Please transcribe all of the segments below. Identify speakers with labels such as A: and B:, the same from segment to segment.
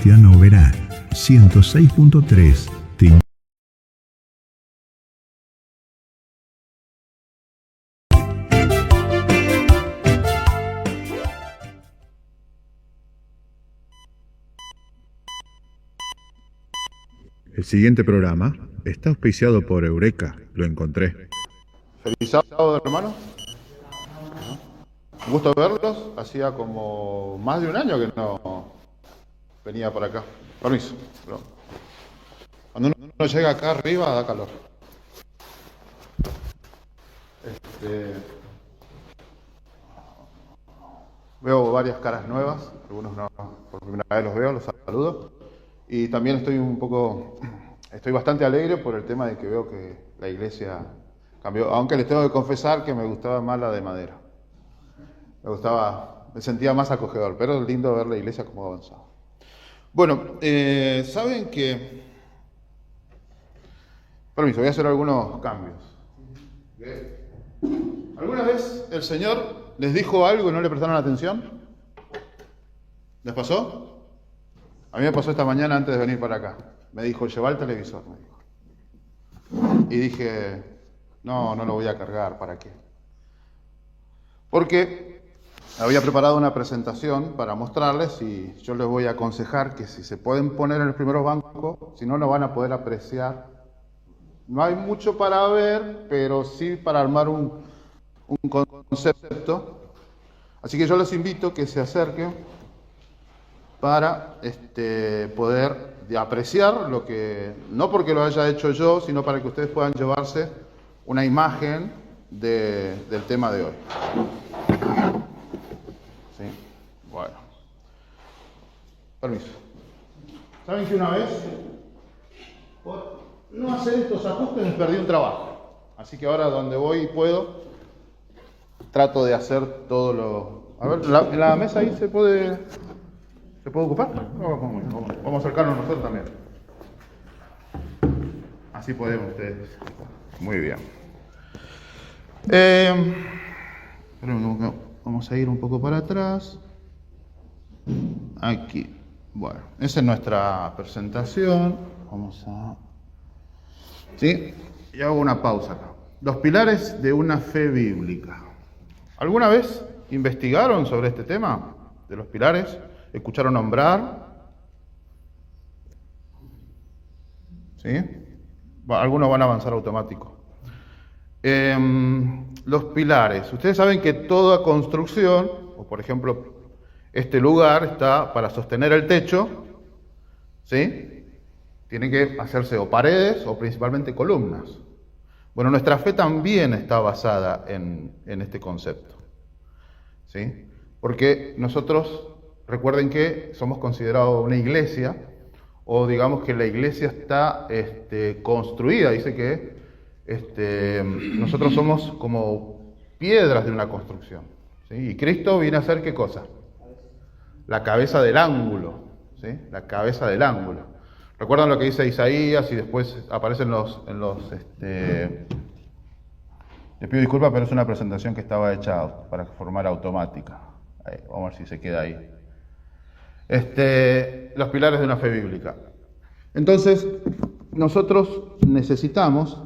A: Cristiana Oberá, 106.3.
B: El siguiente programa está auspiciado por Eureka. Lo encontré.
C: Feliz sábado, hermano. Un gusto verlos. Hacía como más de un año que no venía por acá. Permiso. Perdón. Cuando uno llega acá arriba da calor. Veo varias caras nuevas. Algunos no, por primera vez los veo, los saludo. Y también estoy bastante alegre por el tema de que veo que la iglesia cambió. Aunque les tengo que confesar que me gustaba más la de madera. Me sentía más acogedor, pero es lindo ver la iglesia como avanzaba. Bueno, saben que... Permiso, voy a hacer algunos cambios. ¿Alguna vez el Señor les dijo algo y no le prestaron atención? ¿Les pasó? A mí me pasó esta mañana antes de venir para acá. Me dijo, lleva el televisor, me dijo. Y dije, no lo voy a cargar, ¿para qué? Porque había preparado una presentación para mostrarles y yo les voy a aconsejar que si se pueden poner en los primeros bancos, si no, no van a poder apreciar. No hay mucho para ver, pero sí para armar un concepto. Así que yo les invito a que se acerquen para poder apreciar lo que, no porque lo haya hecho yo, sino para que ustedes puedan llevarse una imagen del tema de hoy. ¿Sí? Bueno. Permiso. ¿Saben que una vez, por no hacer estos ajustes, me perdí un trabajo? Así que ahora donde voy y puedo, trato de hacer todo lo... A ver, en la mesa ahí se puede ocupar. Vamos a acercarnos nosotros también. Así podemos ustedes. Muy bien. Vamos a ir un poco para atrás. Aquí. Bueno, esa es nuestra presentación. Vamos a... ¿Sí? Y hago una pausa acá. Los pilares de una fe bíblica. ¿Alguna vez investigaron sobre este tema de los pilares? ¿Escucharon nombrar? ¿Sí? Algunos van a avanzar automático. Los pilares. Ustedes saben que toda construcción, o por ejemplo, este lugar está para sostener el techo, ¿sí? Tiene que hacerse o paredes o principalmente columnas. Bueno, nuestra fe también está basada en este concepto, ¿sí? Porque nosotros, recuerden que somos considerados una iglesia, o digamos que la iglesia está construida, dice que nosotros somos como piedras de una construcción, ¿sí? Y Cristo viene a ser ¿qué cosa? La cabeza del ángulo, ¿sí? La cabeza del ángulo. ¿Recuerdan lo que dice Isaías y después aparecen les pido disculpas, pero es una presentación que estaba hecha para formar automática. Ahí, vamos a ver si se queda ahí. Los pilares de una fe bíblica. Entonces, nosotros necesitamos...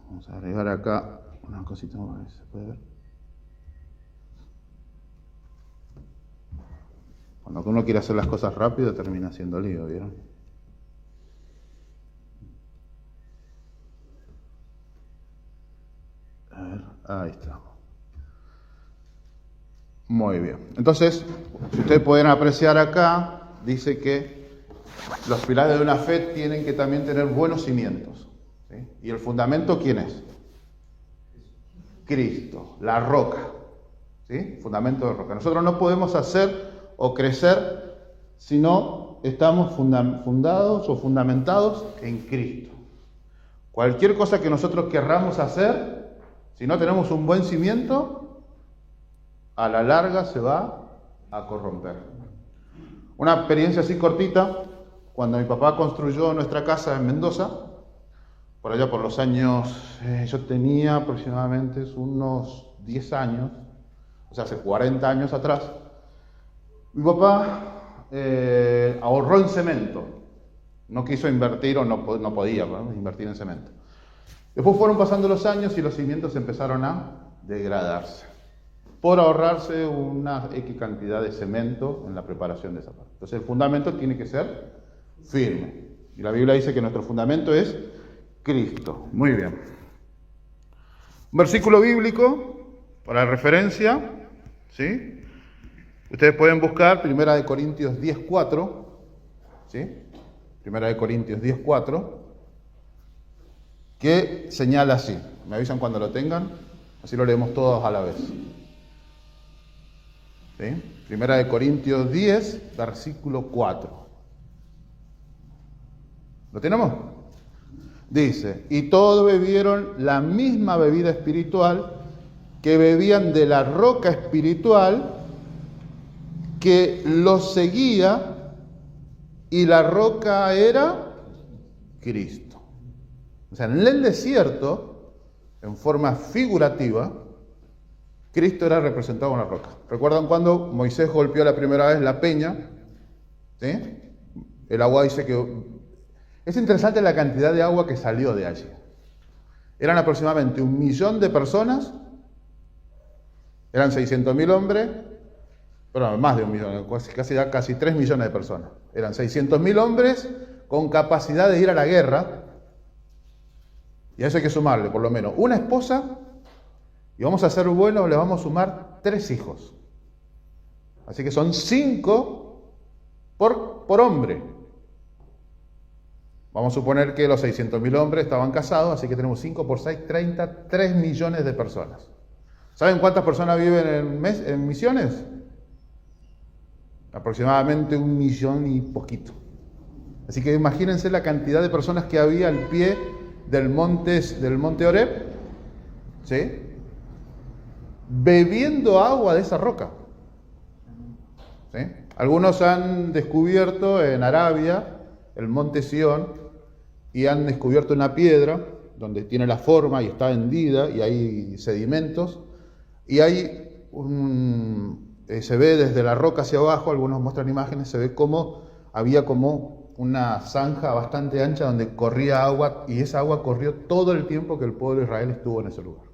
C: Vamos a agregar acá una cosita más, ¿se puede ver? Cuando uno quiere hacer las cosas rápido, termina siendo lío, ¿vieron? A ver, ahí está. Muy bien. Entonces, si ustedes pueden apreciar acá, dice que los pilares de una fe tienen que también tener buenos cimientos, ¿sí? ¿Y el fundamento quién es? Cristo, la roca, ¿sí? Fundamento de roca. Nosotros no podemos hacer o crecer si no estamos fundados o fundamentados en Cristo. Cualquier cosa que nosotros querramos hacer, si no tenemos un buen cimiento, a la larga se va a corromper. Una experiencia así cortita, cuando mi papá construyó nuestra casa en Mendoza, por allá por los años, yo tenía aproximadamente unos 10 años, o sea, hace 40 años atrás. Mi papá ahorró en cemento. No quiso invertir o no podía, ¿no?, invertir en cemento. Después fueron pasando los años y los cimientos empezaron a degradarse por ahorrarse una X cantidad de cemento en la preparación de esa parte. Entonces el fundamento tiene que ser firme. Y la Biblia dice que nuestro fundamento es Cristo. Muy bien. Un versículo bíblico para referencia, ¿sí? Ustedes pueden buscar 1 Corintios 10:4, ¿sí? 1 Corintios 10:4, que señala así. Me avisan cuando lo tengan, así lo leemos todos a la vez. ¿Sí? 1 Corintios 10, versículo 4. ¿Lo tenemos? Dice: y todos bebieron la misma bebida espiritual, que bebían de la roca espiritual que los seguía, y la roca era Cristo. O sea, en el desierto, en forma figurativa, Cristo era representado en la roca. ¿Recuerdan cuando Moisés golpeó la primera vez la peña? ¿Sí? El agua dice que... Es interesante la cantidad de agua que salió de allí. Eran aproximadamente 1 millón de personas, eran 600.000 hombres, pero más de 1 millón, casi 3 millones de personas. Eran 600.000 hombres con capacidad de ir a la guerra, y a eso hay que sumarle por lo menos una esposa, y vamos a ser buenos, le vamos a sumar 3 hijos. Así que son 5 por hombre. Vamos a suponer que los 600.000 hombres estaban casados, así que tenemos 5 por 6, 3 millones de personas. ¿Saben cuántas personas viven en Misiones? Aproximadamente 1 millón y poquito. Así que imagínense la cantidad de personas que había al pie del monte Oreb, ¿sí?, bebiendo agua de esa roca. ¿Sí? Algunos han descubierto en Arabia el monte Sión, y han descubierto una piedra donde tiene la forma y está hendida y hay sedimentos, y hay se ve desde la roca hacia abajo, algunos muestran imágenes, se ve como había como una zanja bastante ancha donde corría agua, y esa agua corrió todo el tiempo que el pueblo de Israel estuvo en ese lugar.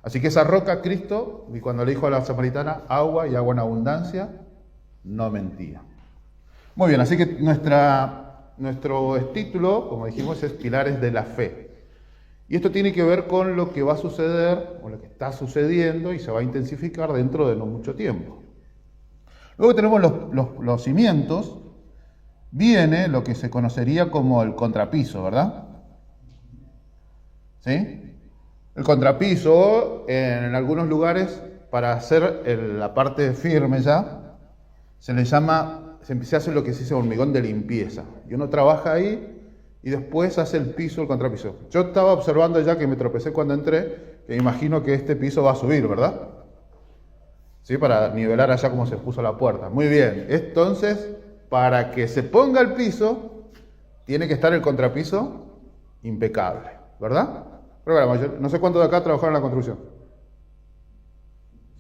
C: Así que esa roca, Cristo, y cuando le dijo a la samaritana agua y agua en abundancia, no mentía. Muy bien, así que nuestro título, como dijimos, es Pilares de la Fe. Y esto tiene que ver con lo que va a suceder, o lo que está sucediendo, y se va a intensificar dentro de no mucho tiempo. Luego tenemos los cimientos. Viene lo que se conocería como el contrapiso, ¿verdad? ¿Sí? El contrapiso, en algunos lugares, para hacer la parte firme ya, se hace lo que se dice hormigón de limpieza. Y uno trabaja ahí y después hace el piso, el contrapiso. Yo estaba observando ya, que me tropecé cuando entré, que imagino que este piso va a subir, ¿verdad? ¿Sí? Para nivelar allá como se puso la puerta. Muy bien. Entonces, para que se ponga el piso, tiene que estar el contrapiso impecable, ¿verdad? Pero no sé cuántos de acá trabajaron en la construcción.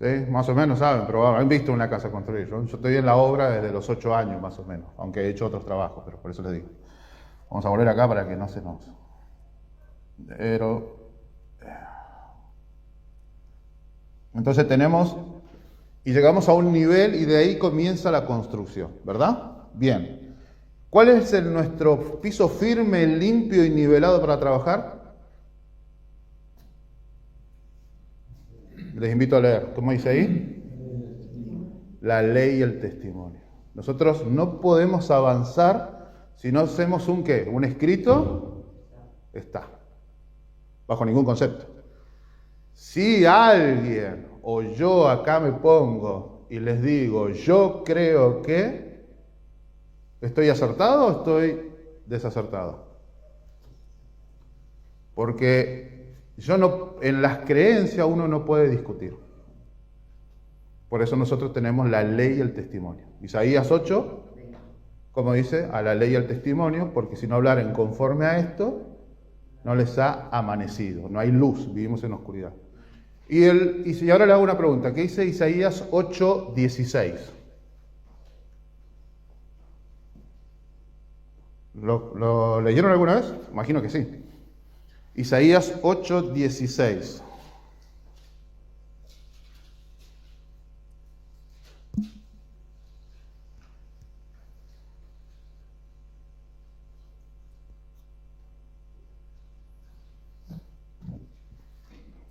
C: ¿Sí? Más o menos saben, pero han visto una casa construir. Yo estoy en la obra desde los 8 años, más o menos, aunque he hecho otros trabajos, pero por eso les digo. Vamos a volver acá para que no se nos... Entonces tenemos... Y llegamos a un nivel y de ahí comienza la construcción, ¿verdad? Bien. ¿Cuál es nuestro piso firme, limpio y nivelado para trabajar? Les invito a leer. ¿Cómo dice ahí? La ley y el testimonio. Nosotros no podemos avanzar si no hacemos un ¿qué? Un escrito está. Bajo ningún concepto. Si alguien o yo acá me pongo y les digo, yo creo que, ¿estoy acertado o estoy desacertado? Porque en las creencias uno no puede discutir. Por eso nosotros tenemos la ley y el testimonio. Isaías 8, como dice, a la ley y al testimonio, porque si no hablaren conforme a esto, no les ha amanecido, no hay luz, vivimos en oscuridad. Y ahora le hago una pregunta, ¿qué dice Isaías 8:16? ¿Lo leyeron alguna vez? Imagino que sí. Isaías 8:16.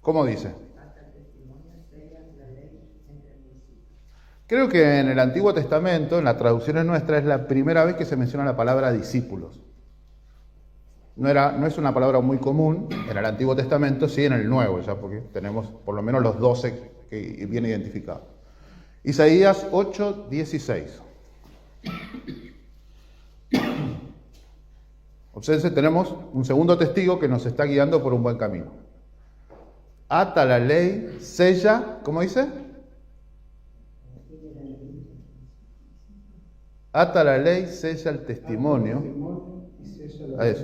C: ¿Cómo dice? Creo que en el Antiguo Testamento, en las traducciones nuestras, es la primera vez que se menciona la palabra discípulos. No es una palabra muy común en el Antiguo Testamento, sí en el Nuevo, ya porque tenemos por lo menos los 12 que viene identificados. Isaías 8:16. Observen, tenemos un segundo testigo que nos está guiando por un buen camino. Ata la ley, sella, ¿cómo dice? Ata la ley, sella el testimonio. A eso,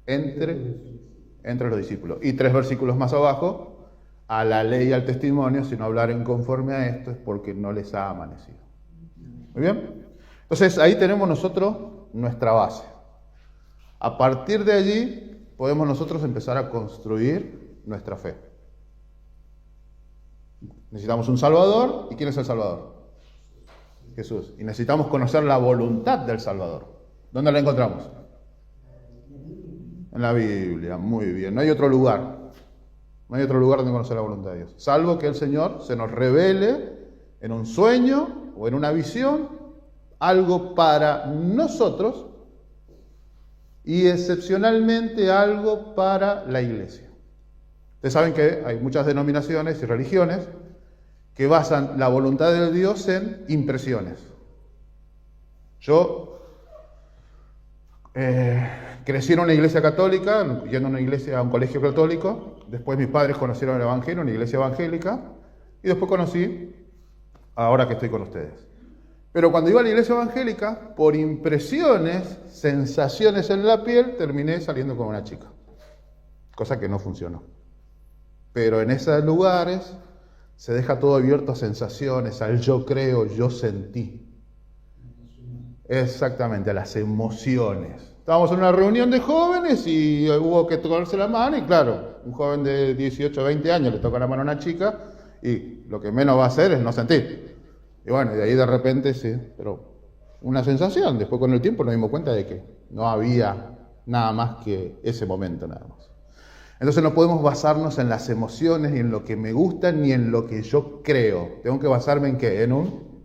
C: entre los discípulos. Y 3 versículos más abajo, a la ley y al testimonio, si no hablaren conforme a esto, es porque no les ha amanecido. ¿Muy bien? Entonces, ahí tenemos nosotros nuestra base. A partir de allí, podemos nosotros empezar a construir nuestra fe. Necesitamos un Salvador. ¿Y quién es el Salvador? Jesús. Y necesitamos conocer la voluntad del Salvador. ¿Dónde la encontramos? En la Biblia. Muy bien. No hay otro lugar. No hay otro lugar donde conocer la voluntad de Dios. Salvo que el Señor se nos revele en un sueño o en una visión algo para nosotros y excepcionalmente algo para la iglesia. Ustedes saben que hay muchas denominaciones y religiones que basan la voluntad de Dios en impresiones. Yo crecí en una iglesia católica, yendo a un colegio católico. Después mis padres conocieron el Evangelio, una iglesia evangélica, y después conocí ahora que estoy con ustedes. Pero cuando iba a la iglesia evangélica, por impresiones, sensaciones en la piel, terminé saliendo con una chica. Cosa que no funcionó. Pero en esos lugares se deja todo abierto a sensaciones, al yo creo, yo sentí. Exactamente, a las emociones. Estábamos en una reunión de jóvenes y hubo que tocarse la mano y claro, un joven de 18 o 20 años le toca la mano a una chica y lo que menos va a hacer es no sentir. Y bueno, de ahí de repente sí, pero una sensación. Después con el tiempo nos dimos cuenta de que no había nada más que ese momento nada más. Entonces no podemos basarnos en las emociones, ni en lo que me gusta, ni en lo que yo creo. Tengo que basarme en ¿qué? En un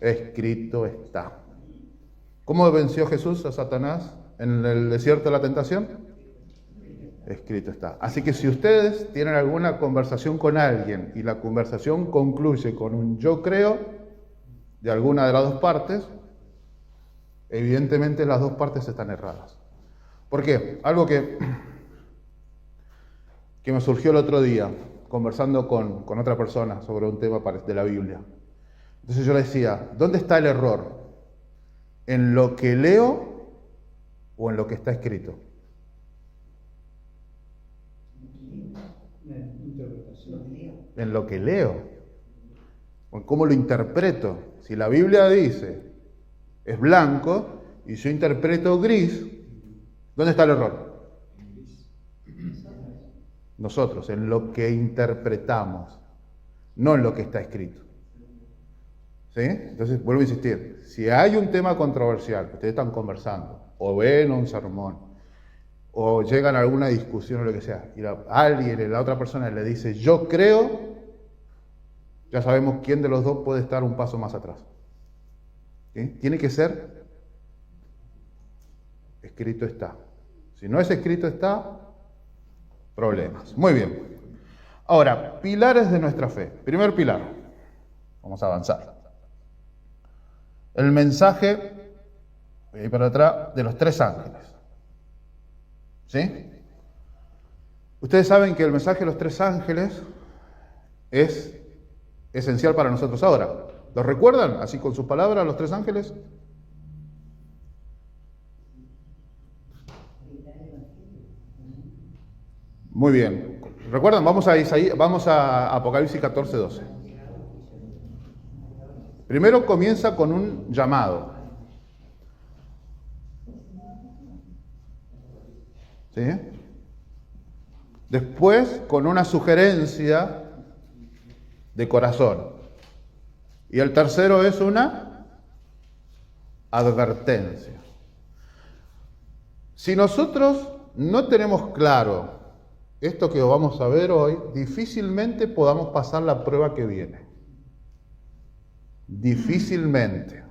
C: escrito está. ¿Cómo venció Jesús a Satanás en el desierto de la tentación? Escrito está. Así que si ustedes tienen alguna conversación con alguien y la conversación concluye con un yo creo de alguna de las dos partes, evidentemente las dos partes están erradas. ¿Por qué? Algo que me surgió el otro día, conversando con otra persona sobre un tema de la Biblia. Entonces yo le decía, ¿dónde está el error? ¿En lo que leo o en lo que está escrito? En lo que leo. ¿Cómo lo interpreto? Si la Biblia dice es blanco y yo interpreto gris, ¿dónde está el error? Nosotros, en lo que interpretamos, no en lo que está escrito. ¿Sí? Entonces, vuelvo a insistir, si hay un tema controversial que ustedes están conversando, o ven un sermón, o llegan a alguna discusión o lo que sea, y alguien, la otra persona le dice, yo creo, ya sabemos quién de los dos puede estar un paso más atrás. ¿Sí? Tiene que ser escrito está. Si no es escrito está, problemas. Muy bien. Ahora, pilares de nuestra fe. Primer pilar. Vamos a avanzar. El mensaje, voy a ir para atrás, de los 3 ángeles. ¿Sí? Ustedes saben que el mensaje de los 3 ángeles es esencial para nosotros ahora. ¿Lo recuerdan? Así con sus palabras, los 3 ángeles. Muy bien. ¿Recuerdan? Vamos a Apocalipsis 14:12. Primero comienza con un llamado. ¿Sí? Después, con una sugerencia de corazón. Y el tercero es una advertencia. Si nosotros no tenemos claro esto que vamos a ver hoy, difícilmente podamos pasar la prueba que viene. Difícilmente.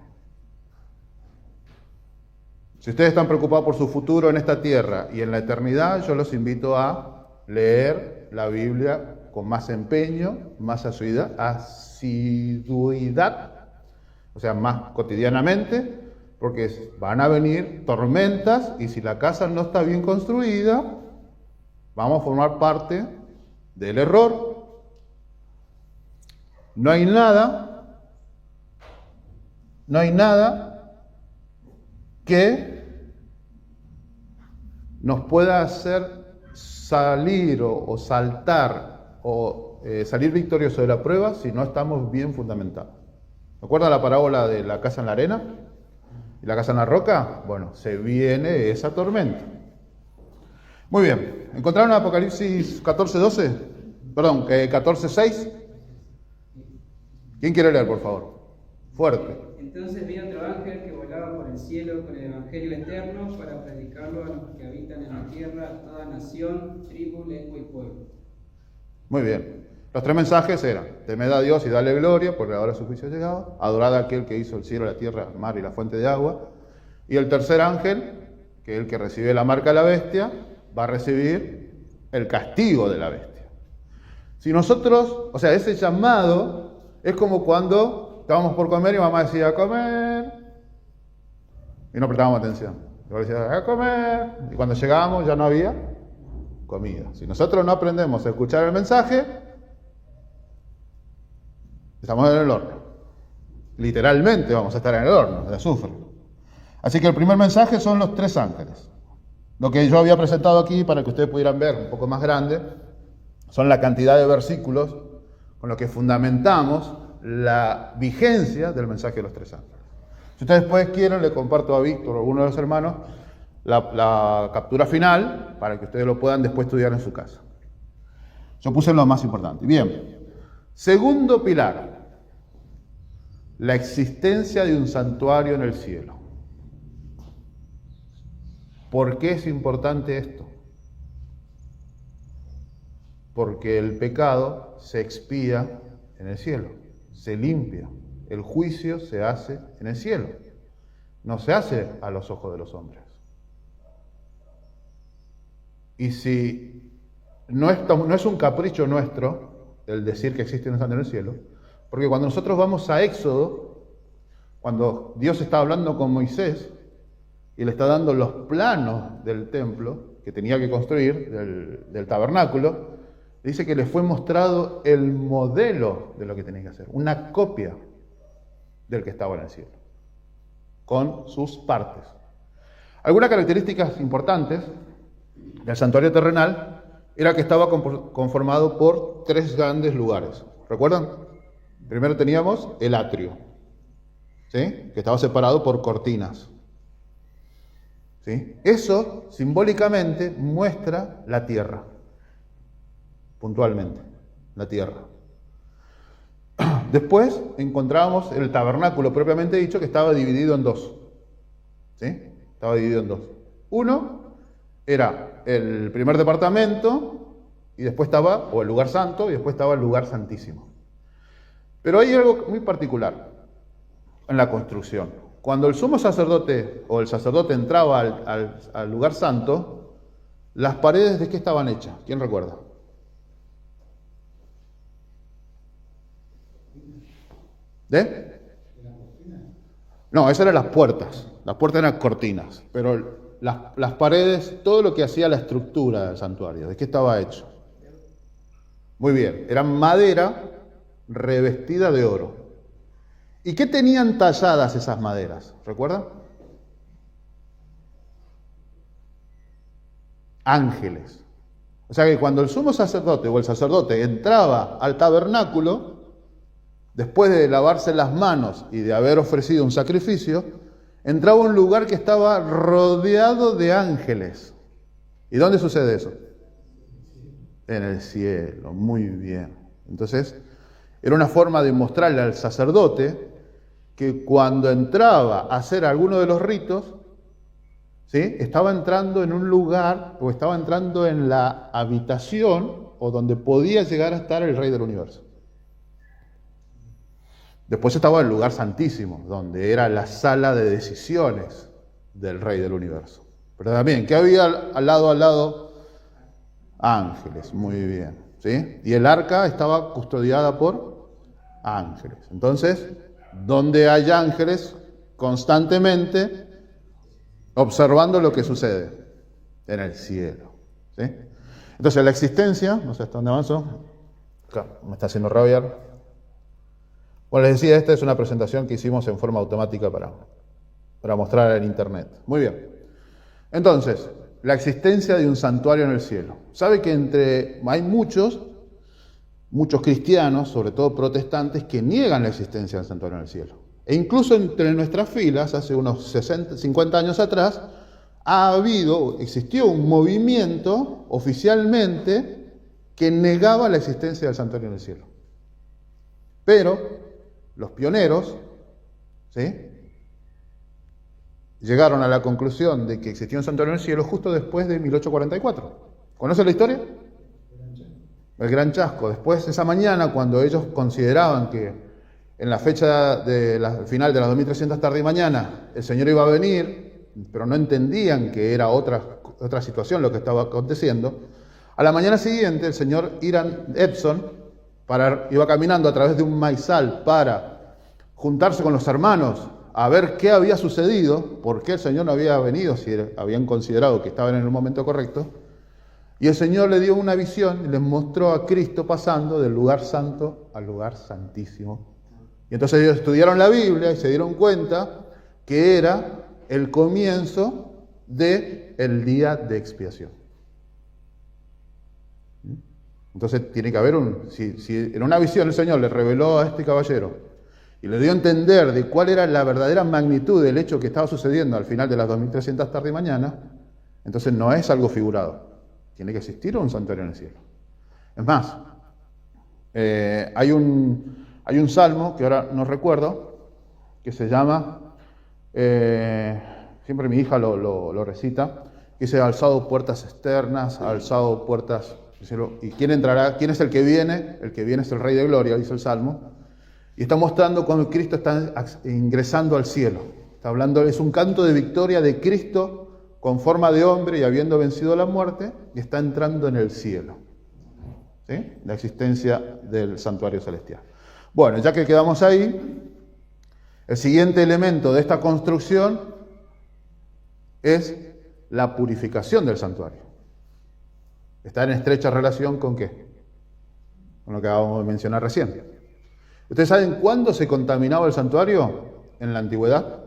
C: Si ustedes están preocupados por su futuro en esta tierra y en la eternidad, yo los invito a leer la Biblia con más empeño, más asiduidad, o sea, más cotidianamente, porque van a venir tormentas y si la casa no está bien construida, vamos a formar parte del error. No hay nada que nos pueda hacer salir o saltar o salir victorioso de la prueba si no estamos bien fundamentados. ¿Recuerdan la parábola de la casa en la arena y la casa en la roca? Bueno, se viene esa tormenta. Muy bien, ¿encontraron Apocalipsis 14:12? Perdón, 14:6. ¿Quién quiere leer, por favor? Fuerte.
D: Entonces vi otro ángel que volaba por el cielo con el evangelio eterno para predicarlo a los que habitan en la tierra, a toda nación, tribu, lengua y pueblo.
C: Muy bien. Los tres mensajes eran: temed a Dios y dale gloria, porque ahora su juicio ha llegado. Adorad a aquel que hizo el cielo, la tierra, el mar y la fuente de agua. Y el tercer ángel, que es el que recibe la marca de la bestia, va a recibir el castigo de la bestia. Si nosotros, o sea, ese llamado es como cuando estábamos por comer y mamá decía, a comer, y no prestábamos atención. Y luego decía, a comer, y cuando llegábamos ya no había comida. Si nosotros no aprendemos a escuchar el mensaje, estamos en el horno. Literalmente vamos a estar en el horno de azufre. Así que el primer mensaje son los tres ángeles. Lo que yo había presentado aquí, para que ustedes pudieran ver un poco más grande, son la cantidad de versículos con los que fundamentamos la vigencia del mensaje de los tres ángeles. Si ustedes después quieren, le comparto a Víctor o a alguno de los hermanos la captura final para que ustedes lo puedan después estudiar en su casa. Yo puse lo más importante. Bien, segundo pilar, la existencia de un santuario en el cielo. ¿Por qué es importante esto? Porque el pecado se expía en el cielo, se limpia. El juicio se hace en el cielo, no se hace a los ojos de los hombres. Y si no es un capricho nuestro el decir que existe un santuario en el cielo, porque cuando nosotros vamos a Éxodo, cuando Dios está hablando con Moisés y le está dando los planos del templo que tenía que construir, del tabernáculo, dice que le fue mostrado el modelo de lo que tenía que hacer, una copia del que estaba en el cielo, con sus partes. Algunas características importantes del santuario terrenal era que estaba conformado por tres grandes lugares. ¿Recuerdan? Primero teníamos el atrio, ¿sí? Que estaba separado por cortinas. ¿Sí? Eso simbólicamente muestra la tierra, puntualmente, la tierra. Después encontramos el tabernáculo propiamente dicho, que estaba dividido en dos. ¿Sí? Estaba dividido en dos. Uno era el primer departamento, y después estaba, o el lugar santo, y después estaba el lugar santísimo. Pero hay algo muy particular en la construcción. Cuando el sumo sacerdote o el sacerdote entraba al lugar santo, las paredes ¿de qué estaban hechas? ¿Quién recuerda? ¿De? No, esas eran las puertas. Las puertas eran cortinas. Pero las paredes, todo lo que hacía la estructura del santuario, ¿de qué estaba hecho? Muy bien, eran madera revestida de oro. ¿Y qué tenían talladas esas maderas? ¿Recuerdan? Ángeles. O sea que cuando el sumo sacerdote o el sacerdote entraba al tabernáculo, después de lavarse las manos y de haber ofrecido un sacrificio, entraba a un lugar que estaba rodeado de ángeles. ¿Y dónde sucede eso? En el cielo, muy bien. Entonces, era una forma de mostrarle al sacerdote que cuando entraba a hacer alguno de los ritos, ¿sí?, estaba entrando en un lugar o estaba entrando en la habitación o donde podía llegar a estar el Rey del Universo. Después estaba el lugar santísimo, donde era la sala de decisiones del Rey del Universo. Pero también, ¿qué había al lado? Ángeles, muy bien, ¿sí? Y el arca estaba custodiada por ángeles. Entonces, donde hay ángeles constantemente observando lo que sucede en el cielo, ¿sí? Entonces, la existencia, no sé hasta dónde avanzo, acá me está haciendo rabiar. Bueno, les decía, esta es una presentación que hicimos en forma automática para mostrar en internet. Muy bien. Entonces, la existencia de un santuario en el cielo. Sabe que hay muchos cristianos, sobre todo protestantes, que niegan la existencia del santuario en el cielo. E incluso entre nuestras filas, hace unos 50 años atrás, existió un movimiento oficialmente que negaba la existencia del santuario en el cielo. Pero los pioneros, ¿sí?, llegaron a la conclusión de que existía un santuario en el cielo justo después de 1844. ¿Conoce la historia? El Gran Chasco. Después, esa mañana, cuando ellos consideraban que en la fecha final de las 2300 tarde y mañana el Señor iba a venir, pero no entendían que era otra situación lo que estaba aconteciendo, a la mañana siguiente el señor Hiram Edson iba caminando a través de un maizal para juntarse con los hermanos a ver qué había sucedido, por qué el Señor no había venido, si habían considerado que estaban en el momento correcto. Y el Señor le dio una visión y les mostró a Cristo pasando del lugar santo al lugar santísimo. Y entonces ellos estudiaron la Biblia y se dieron cuenta que era el comienzo del día de expiación. Entonces tiene que haber si en una visión el Señor le reveló a este caballero y le dio a entender de cuál era la verdadera magnitud del hecho que estaba sucediendo al final de las 2300 tarde y mañana, entonces no es algo figurado. Tiene que existir un santuario en el cielo. Es más, hay un salmo que ahora no recuerdo, que se llama, siempre mi hija lo recita, que dice: alzado puertas externas, alzado puertas... ¿Y quién entrará? ¿Quién es el que viene? El que viene es el Rey de Gloria, dice el salmo. Y está mostrando cuando Cristo está ingresando al cielo. Está hablando, es un canto de victoria de Cristo con forma de hombre y habiendo vencido la muerte, y está entrando en el cielo. ¿Sí? La existencia del santuario celestial. Bueno, ya que quedamos ahí, el siguiente elemento de esta construcción es la purificación del santuario. Está en estrecha relación ¿con qué? Con lo que acabamos de mencionar recién. ¿Ustedes saben cuándo se contaminaba el santuario en la antigüedad?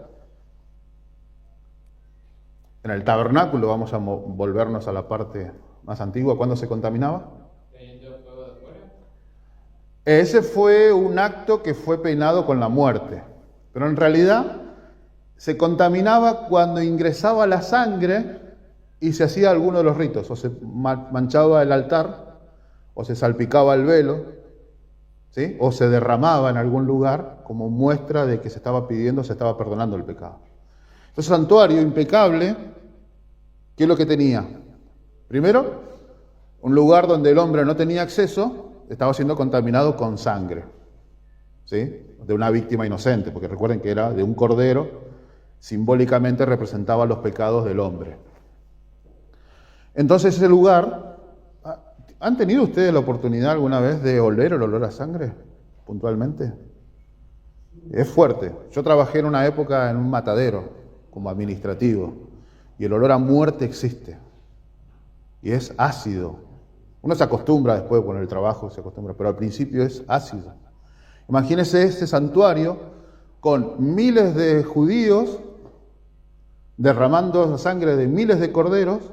C: En el tabernáculo, vamos a volvernos a la parte más antigua. ¿Cuándo se contaminaba? Ese fue un acto que fue peinado con la muerte. Pero en realidad se contaminaba cuando ingresaba la sangre y se hacía alguno de los ritos. O se manchaba el altar, o se salpicaba el velo, ¿sí?, o se derramaba en algún lugar como muestra de que se estaba perdonando el pecado. Entonces, santuario impecable, ¿qué es lo que tenía? Primero, un lugar donde el hombre no tenía acceso, estaba siendo contaminado con sangre, ¿sí?, de una víctima inocente, porque recuerden que era de un cordero, simbólicamente representaba los pecados del hombre. Entonces ese lugar, ¿han tenido ustedes la oportunidad alguna vez de oler el olor a sangre puntualmente? Es fuerte. Yo trabajé en una época en un matadero como administrativo y el olor a muerte existe y es ácido. Uno se acostumbra después con el trabajo, pero al principio es ácido. Imagínense ese santuario con miles de judíos derramando la sangre de miles de corderos,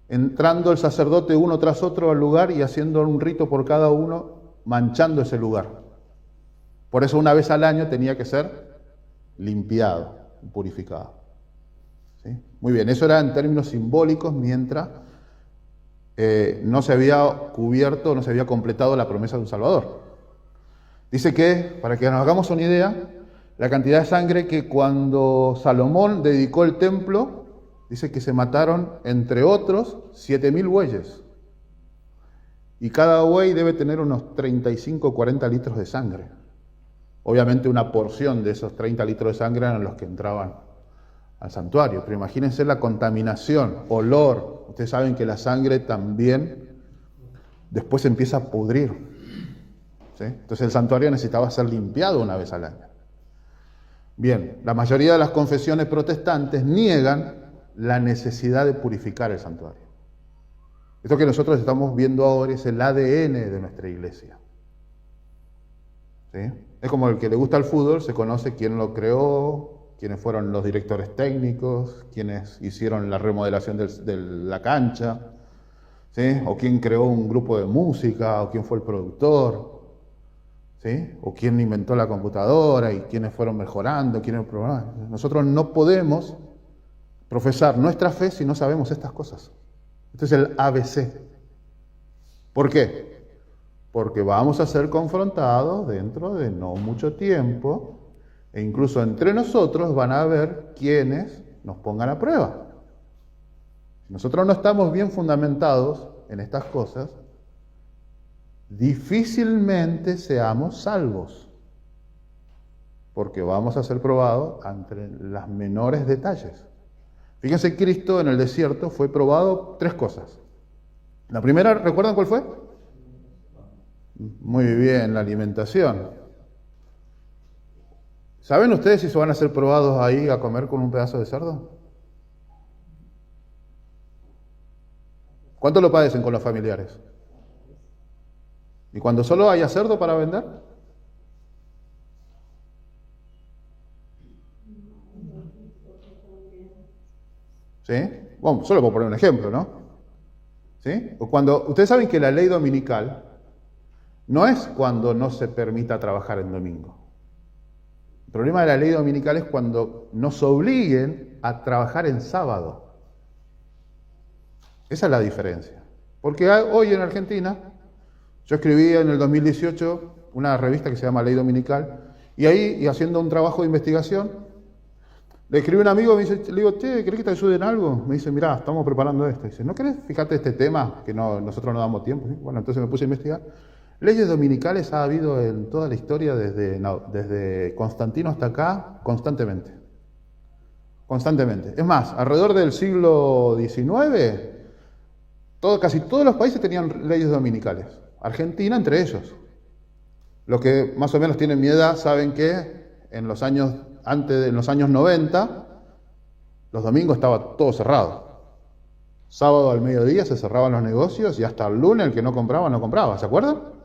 C: entrando el sacerdote uno tras otro al lugar y haciendo un rito por cada uno, manchando ese lugar. Por eso una vez al año tenía que ser limpiado, purificado. ¿Sí? Muy bien, eso era en términos simbólicos, mientras no se había cubierto, no se había completado la promesa de un Salvador. Dice que, para que nos hagamos una idea, la cantidad de sangre que cuando Salomón dedicó el templo, dice que se mataron, entre otros, 7.000 bueyes. Y cada buey debe tener unos 35 o 40 litros de sangre. Obviamente una porción de esos 30 litros de sangre eran los que entraban al santuario. Pero imagínense la contaminación, olor. Ustedes saben que la sangre también después empieza a pudrir, ¿sí? Entonces el santuario necesitaba ser limpiado una vez al año. Bien, la mayoría de las confesiones protestantes niegan la necesidad de purificar el santuario. Esto que nosotros estamos viendo ahora es el ADN de nuestra iglesia, ¿sí? Es como el que le gusta el fútbol, se conoce quién lo creó, quiénes fueron los directores técnicos, quiénes hicieron la remodelación de la cancha, ¿sí? O quién creó un grupo de música, o quién fue el productor, ¿sí? O quién inventó la computadora y quiénes fueron mejorando, quiénes programaron. Nosotros no podemos profesar nuestra fe si no sabemos estas cosas. Este es el ABC. ¿Por qué? Porque vamos a ser confrontados dentro de no mucho tiempo, e incluso entre nosotros van a haber quienes nos pongan a prueba. Si nosotros no estamos bien fundamentados en estas cosas, difícilmente seamos salvos, porque vamos a ser probados entre los menores detalles. Fíjense, Cristo en el desierto fue probado 3 cosas. La primera, ¿recuerdan cuál fue? Muy bien, la alimentación. ¿Saben ustedes si se van a ser probados ahí a comer con un pedazo de cerdo? ¿Cuánto lo padecen con los familiares? ¿Y cuando solo haya cerdo para vender? ¿Sí? Bueno, solo puedo poner un ejemplo, ¿no? ¿Sí? O cuando, ustedes saben que la ley dominical no es cuando no se permita trabajar en domingo. El problema de la ley dominical es cuando nos obliguen a trabajar en sábado. Esa es la diferencia. Porque hoy en Argentina, yo escribí en el 2018 una revista que se llama Ley Dominical, y ahí, y haciendo un trabajo de investigación, le escribí a un amigo, le digo, che, ¿querés que te ayude en algo? Me dice, mirá, estamos preparando esto. Dice, ¿no querés fijarte este tema? Que nosotros no damos tiempo. ¿Sí? Bueno, entonces me puse a investigar. Leyes dominicales ha habido en toda la historia, desde Constantino hasta acá, constantemente. Constantemente. Es más, alrededor del siglo XIX, casi todos los países tenían leyes dominicales. Argentina entre ellos. Los que más o menos tienen mi edad saben que en los años 90, los domingos estaba todo cerrado. Sábado al mediodía se cerraban los negocios y hasta el lunes el que no compraba, no compraba. ¿Se acuerdan?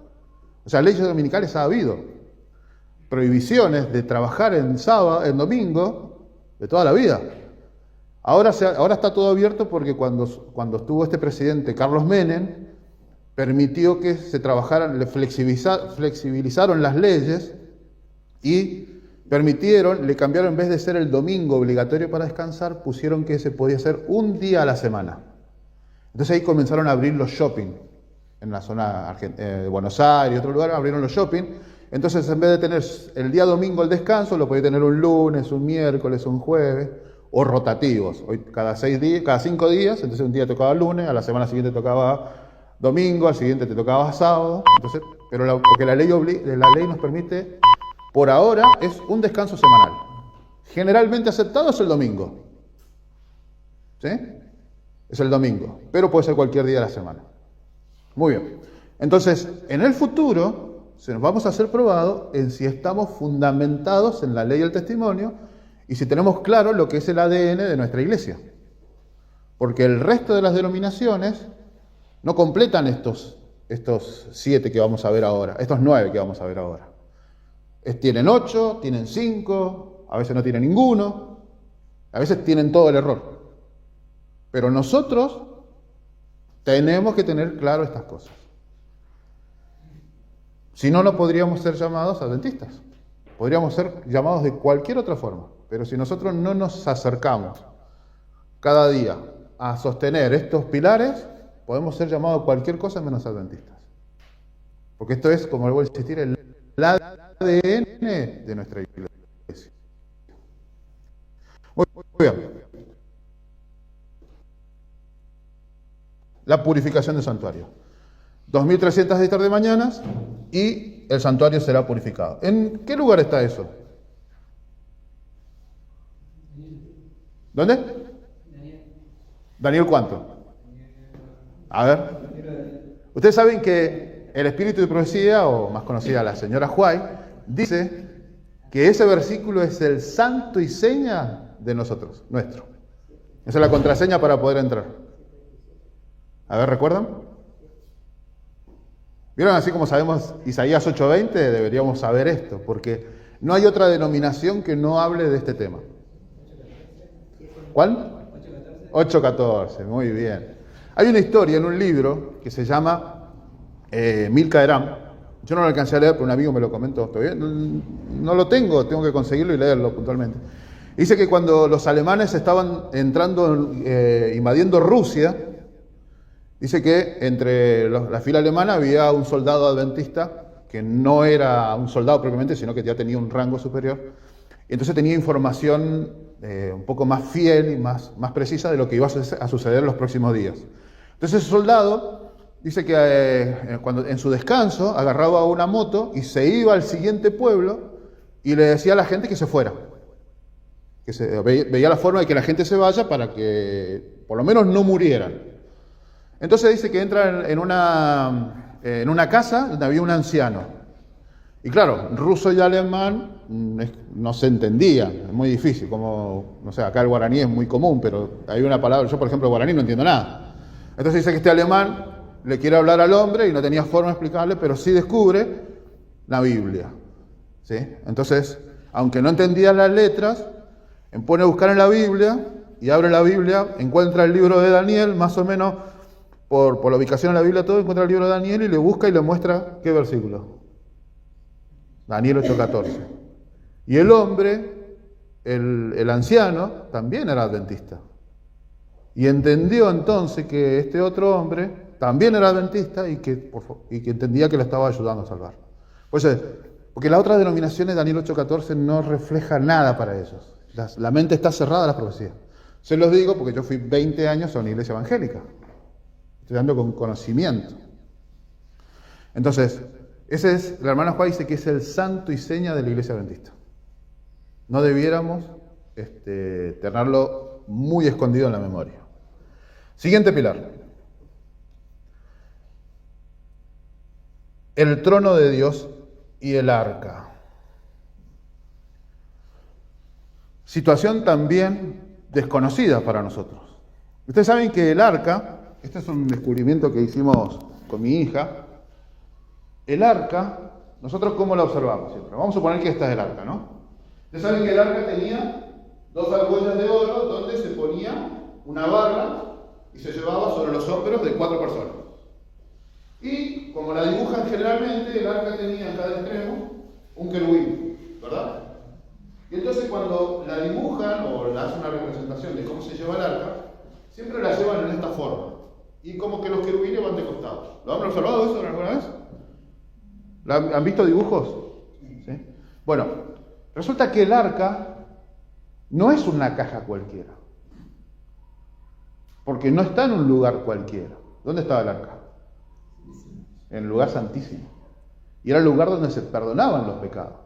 C: O sea, leyes dominicales ha habido. Prohibiciones de trabajar en domingo, de toda la vida. Ahora está todo abierto porque cuando estuvo este presidente, Carlos Menem, permitió que se trabajaran, flexibilizaron las leyes y le cambiaron, en vez de ser el domingo obligatorio para descansar, pusieron que se podía hacer un día a la semana. Entonces ahí comenzaron a abrir los shopping. En la zona de Buenos Aires y otro lugar abrieron los shopping. Entonces, en vez de tener el día domingo el descanso, lo podía tener un lunes, un miércoles, un jueves, o rotativos. Hoy cada 5 días, entonces un día tocaba lunes, a la semana siguiente tocaba domingo, al siguiente te tocaba sábado. Entonces, porque la ley nos permite, por ahora, es un descanso semanal. Generalmente aceptado es el domingo. ¿Sí? Es el domingo, pero puede ser cualquier día de la semana. Muy bien. Entonces, en el futuro, nos vamos a ser probados en si estamos fundamentados en la ley y el testimonio y si tenemos claro lo que es el ADN de nuestra iglesia. Porque el resto de las denominaciones no completan estos 7 que vamos a ver ahora, estos 9 que vamos a ver ahora. Tienen 8, tienen 5, a veces no tienen ninguno, a veces tienen todo el error. Pero nosotros tenemos que tener claro estas cosas. Si no, no podríamos ser llamados adventistas. Podríamos ser llamados de cualquier otra forma. Pero si nosotros no nos acercamos cada día a sostener estos pilares, podemos ser llamados cualquier cosa menos adventistas. Porque esto es, como vuelvo a insistir, el ADN de nuestra iglesia. Muy bien. La purificación del santuario. 2300 de mañanas y el santuario será purificado. ¿En qué lugar está eso? ¿Dónde? Daniel, ¿cuánto? A ver. Ustedes saben que el espíritu de profecía, o más conocida la señora White, dice que ese versículo es el santo y seña de nosotros, nuestro. Esa es la contraseña para poder entrar. A ver, ¿recuerdan? ¿Vieron? Así como sabemos Isaías 8:20, deberíamos saber esto, porque no hay otra denominación que no hable de este tema. ¿Cuál? 8:14, muy bien. Hay una historia en un libro que se llama Milka Eram. Yo no lo alcancé a leer, pero un amigo me lo comentó. Todavía no lo tengo que conseguirlo y leerlo puntualmente. Dice que cuando los alemanes estaban entrando, invadiendo Rusia, dice que entre la fila alemana había un soldado adventista que no era un soldado propiamente, sino que ya tenía un rango superior. Y entonces tenía información un poco más fiel y más precisa de lo que iba a suceder en los próximos días. Entonces ese soldado dice que cuando en su descanso agarraba una moto y se iba al siguiente pueblo y le decía a la gente que se fuera. Que veía la forma de que la gente se vaya para que por lo menos no murieran. Entonces dice que entra en una casa donde había un anciano. Y claro, ruso y alemán no se entendía, es muy difícil, como, no sé, acá el guaraní es muy común, pero hay una palabra, yo por ejemplo el guaraní no entiendo nada. Entonces dice que este alemán le quiere hablar al hombre y no tenía forma de explicarle, pero sí descubre la Biblia. ¿Sí? Entonces, aunque no entendía las letras, pone a buscar en la Biblia y abre la Biblia, encuentra el libro de Daniel, más o menos por la ubicación en la Biblia todo, encuentra el libro de Daniel y le busca y le muestra qué versículo. Daniel 8:14. Y el hombre, el anciano, también era adventista. Y entendió entonces que este otro hombre también era adventista y que entendía que le estaba ayudando a salvar. Pues, porque las otras denominaciones, Daniel 8:14, no refleja nada para ellos. La mente está cerrada a las profecías. Se los digo porque yo fui 20 años a una iglesia evangélica, estudiando con conocimiento. Entonces, la hermana Juárez dice que es el santo y seña de la iglesia adventista. No debiéramos tenerlo muy escondido en la memoria. Siguiente pilar. El trono de Dios y el arca. Situación también desconocida para nosotros. Ustedes saben que el arca, este es un descubrimiento que hicimos con mi hija. El arca, nosotros ¿cómo la observamos siempre? Vamos a suponer que esta es el arca, ¿no? Ustedes saben que el arca tenía 2 argollas de oro donde se ponía una barra y se llevaba sobre los hombros de 4 personas. Y como la dibujan generalmente, el arca tenía en cada extremo un querubín, ¿verdad? Y entonces cuando la dibujan o le hacen una representación de cómo se lleva el arca, siempre la llevan en esta forma. Y como que los querubines van de costados. ¿Lo han observado eso alguna vez? ¿Han visto dibujos? ¿Sí? Bueno, resulta que el arca no es una caja cualquiera. Porque no está en un lugar cualquiera. ¿Dónde estaba el arca? En el lugar santísimo. Y era el lugar donde se perdonaban los pecados.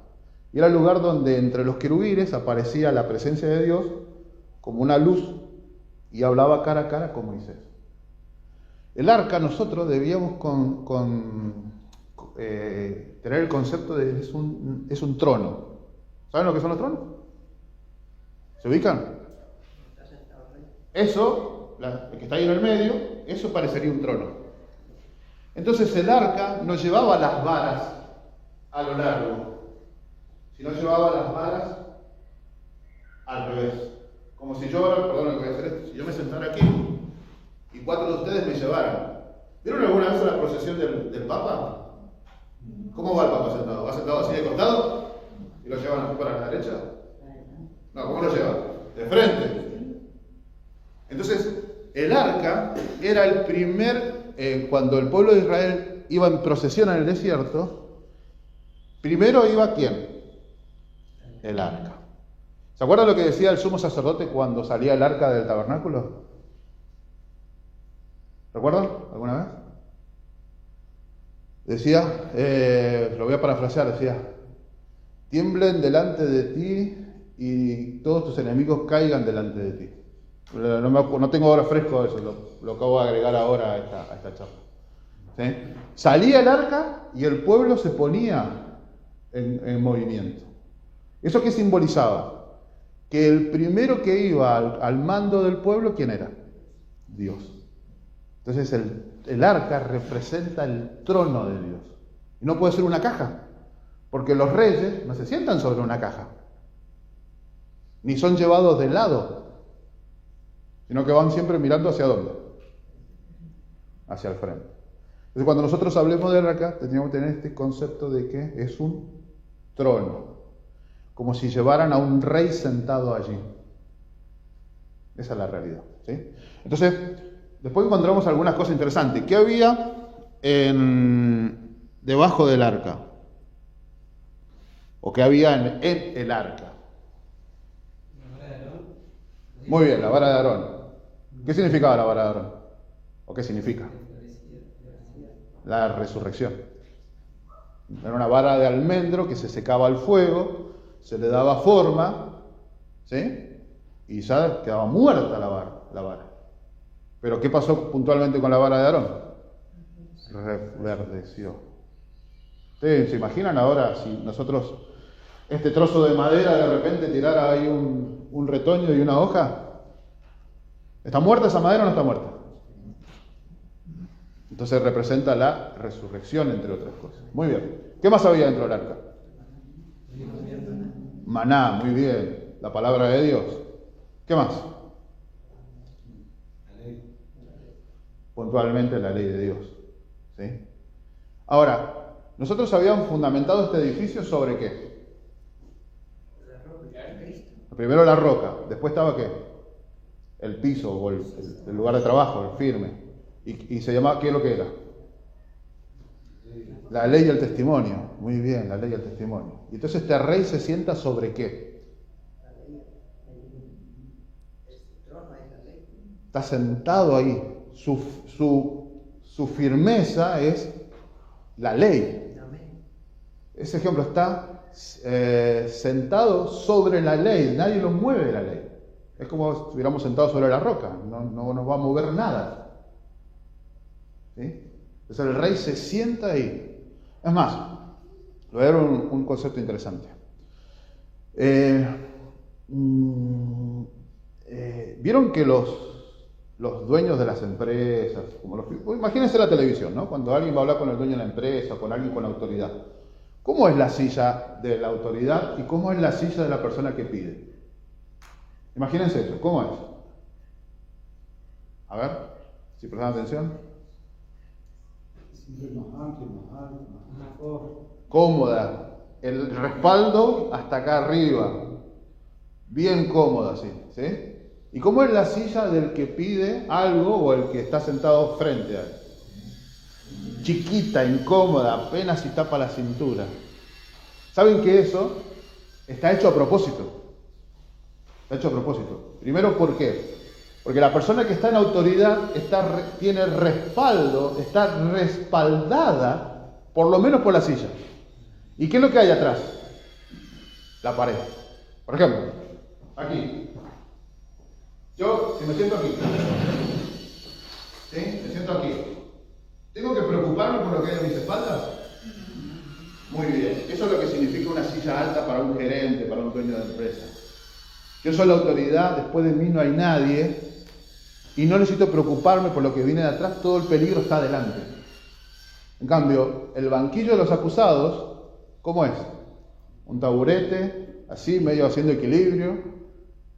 C: Y era el lugar donde entre los querubines aparecía la presencia de Dios como una luz y hablaba cara a cara con Moisés. El arca nosotros debíamos tener el concepto de es un trono. ¿Saben lo que son los tronos? ¿Se ubican? Eso, el que está ahí en el medio, eso parecería un trono. Entonces el arca no llevaba las varas a lo largo, sino llevaba las varas al revés. Como si yo ahora, perdón, lo que voy a hacer esto, si yo me sentara aquí y 4 de ustedes me llevaran. ¿Vieron alguna vez la procesión del Papa? ¿Cómo va el Papa sentado? ¿Va sentado así de costado? ¿Y lo llevan aquí para la derecha? No, ¿cómo lo llevan? De frente. Entonces, el arca arca era el primer, cuando el pueblo de Israel iba en procesión en el desierto, primero iba ¿quién? El arca. ¿Se acuerdan lo que decía el sumo sacerdote cuando salía el arca del tabernáculo? ¿Recuerdan alguna vez? Decía, lo voy a parafrasear, decía, tiemblen delante de ti y todos tus enemigos caigan delante de ti. No tengo ahora fresco eso, lo acabo de agregar ahora a esta charla. ¿Sí? Salía el arca y el pueblo se ponía en movimiento. ¿Eso qué simbolizaba? Que el primero que iba al mando del pueblo, ¿quién era? Dios. Entonces el arca representa el trono de Dios. Y no puede ser una caja, porque los reyes no se sientan sobre una caja, ni son llevados de lado, sino que van siempre mirando hacia dónde, hacia el frente. Entonces cuando nosotros hablemos del arca, tendríamos que tener este concepto de que es un trono, como si llevaran a un rey sentado allí. Esa es la realidad, ¿sí? Entonces, después encontramos algunas cosas interesantes. ¿Qué había debajo del arca? ¿O qué había en el arca? Muy bien, la vara de Aarón. ¿Qué significaba la vara de Aarón? ¿O qué significa? La resurrección. Era una vara de almendro que se secaba al fuego, se le daba forma, ¿sí? Y ya quedaba muerta la vara. Pero ¿qué pasó puntualmente con la vara de Aarón? Reverdeció. ¿Ustedes se imaginan ahora si nosotros este trozo de madera de repente tirara ahí un retoño y una hoja? ¿Está muerta esa madera o no está muerta? Entonces representa la resurrección, entre otras cosas. Muy bien. ¿Qué más había dentro del arca? Maná, muy bien. La palabra de Dios. ¿Qué más? Puntualmente la ley de Dios. ¿Sí? Ahora, nosotros habíamos fundamentado este edificio sobre qué? Primero la roca, después estaba qué? El piso o el lugar de trabajo, el firme. Y se llamaba, ¿qué es lo que era? La ley y el testimonio. Muy bien, la ley y el testimonio. Y entonces este rey se sienta sobre qué? Está sentado ahí. Su firmeza es la ley. Ese ejemplo está sentado sobre la ley. Nadie lo mueve de la ley. Es como si estuviéramos sentados sobre la roca. No nos va a mover nada. ¿Sí? Entonces el rey se sienta ahí. Es más, le voy a dar un concepto interesante. Vieron que los dueños de las empresas, imagínense la televisión, ¿no? Cuando alguien va a hablar con el dueño de la empresa, con alguien con autoridad. ¿Cómo es la silla de la autoridad y cómo es la silla de la persona que pide? Imagínense eso, ¿cómo es? A ver, si prestan atención. Cómoda, el respaldo hasta acá arriba, bien cómoda, ¿sí? ¿Y cómo es la silla del que pide algo o el que está sentado frente a él? Chiquita, incómoda, apenas si tapa la cintura. ¿Saben que eso está hecho a propósito? Está hecho a propósito. Primero, ¿por qué? Porque la persona que está en autoridad tiene respaldo, está respaldada, por lo menos por la silla. ¿Y qué es lo que hay atrás? La pared. Por ejemplo, aquí. Yo, si me siento aquí, ¿sí? Me siento aquí. ¿Tengo que preocuparme por lo que hay en mis espaldas? Muy bien. Eso es lo que significa una silla alta para un gerente, para un dueño de empresa. Yo soy la autoridad, después de mí no hay nadie y no necesito preocuparme por lo que viene de atrás, todo el peligro está adelante. En cambio, el banquillo de los acusados, ¿cómo es? Un taburete, así, medio haciendo equilibrio,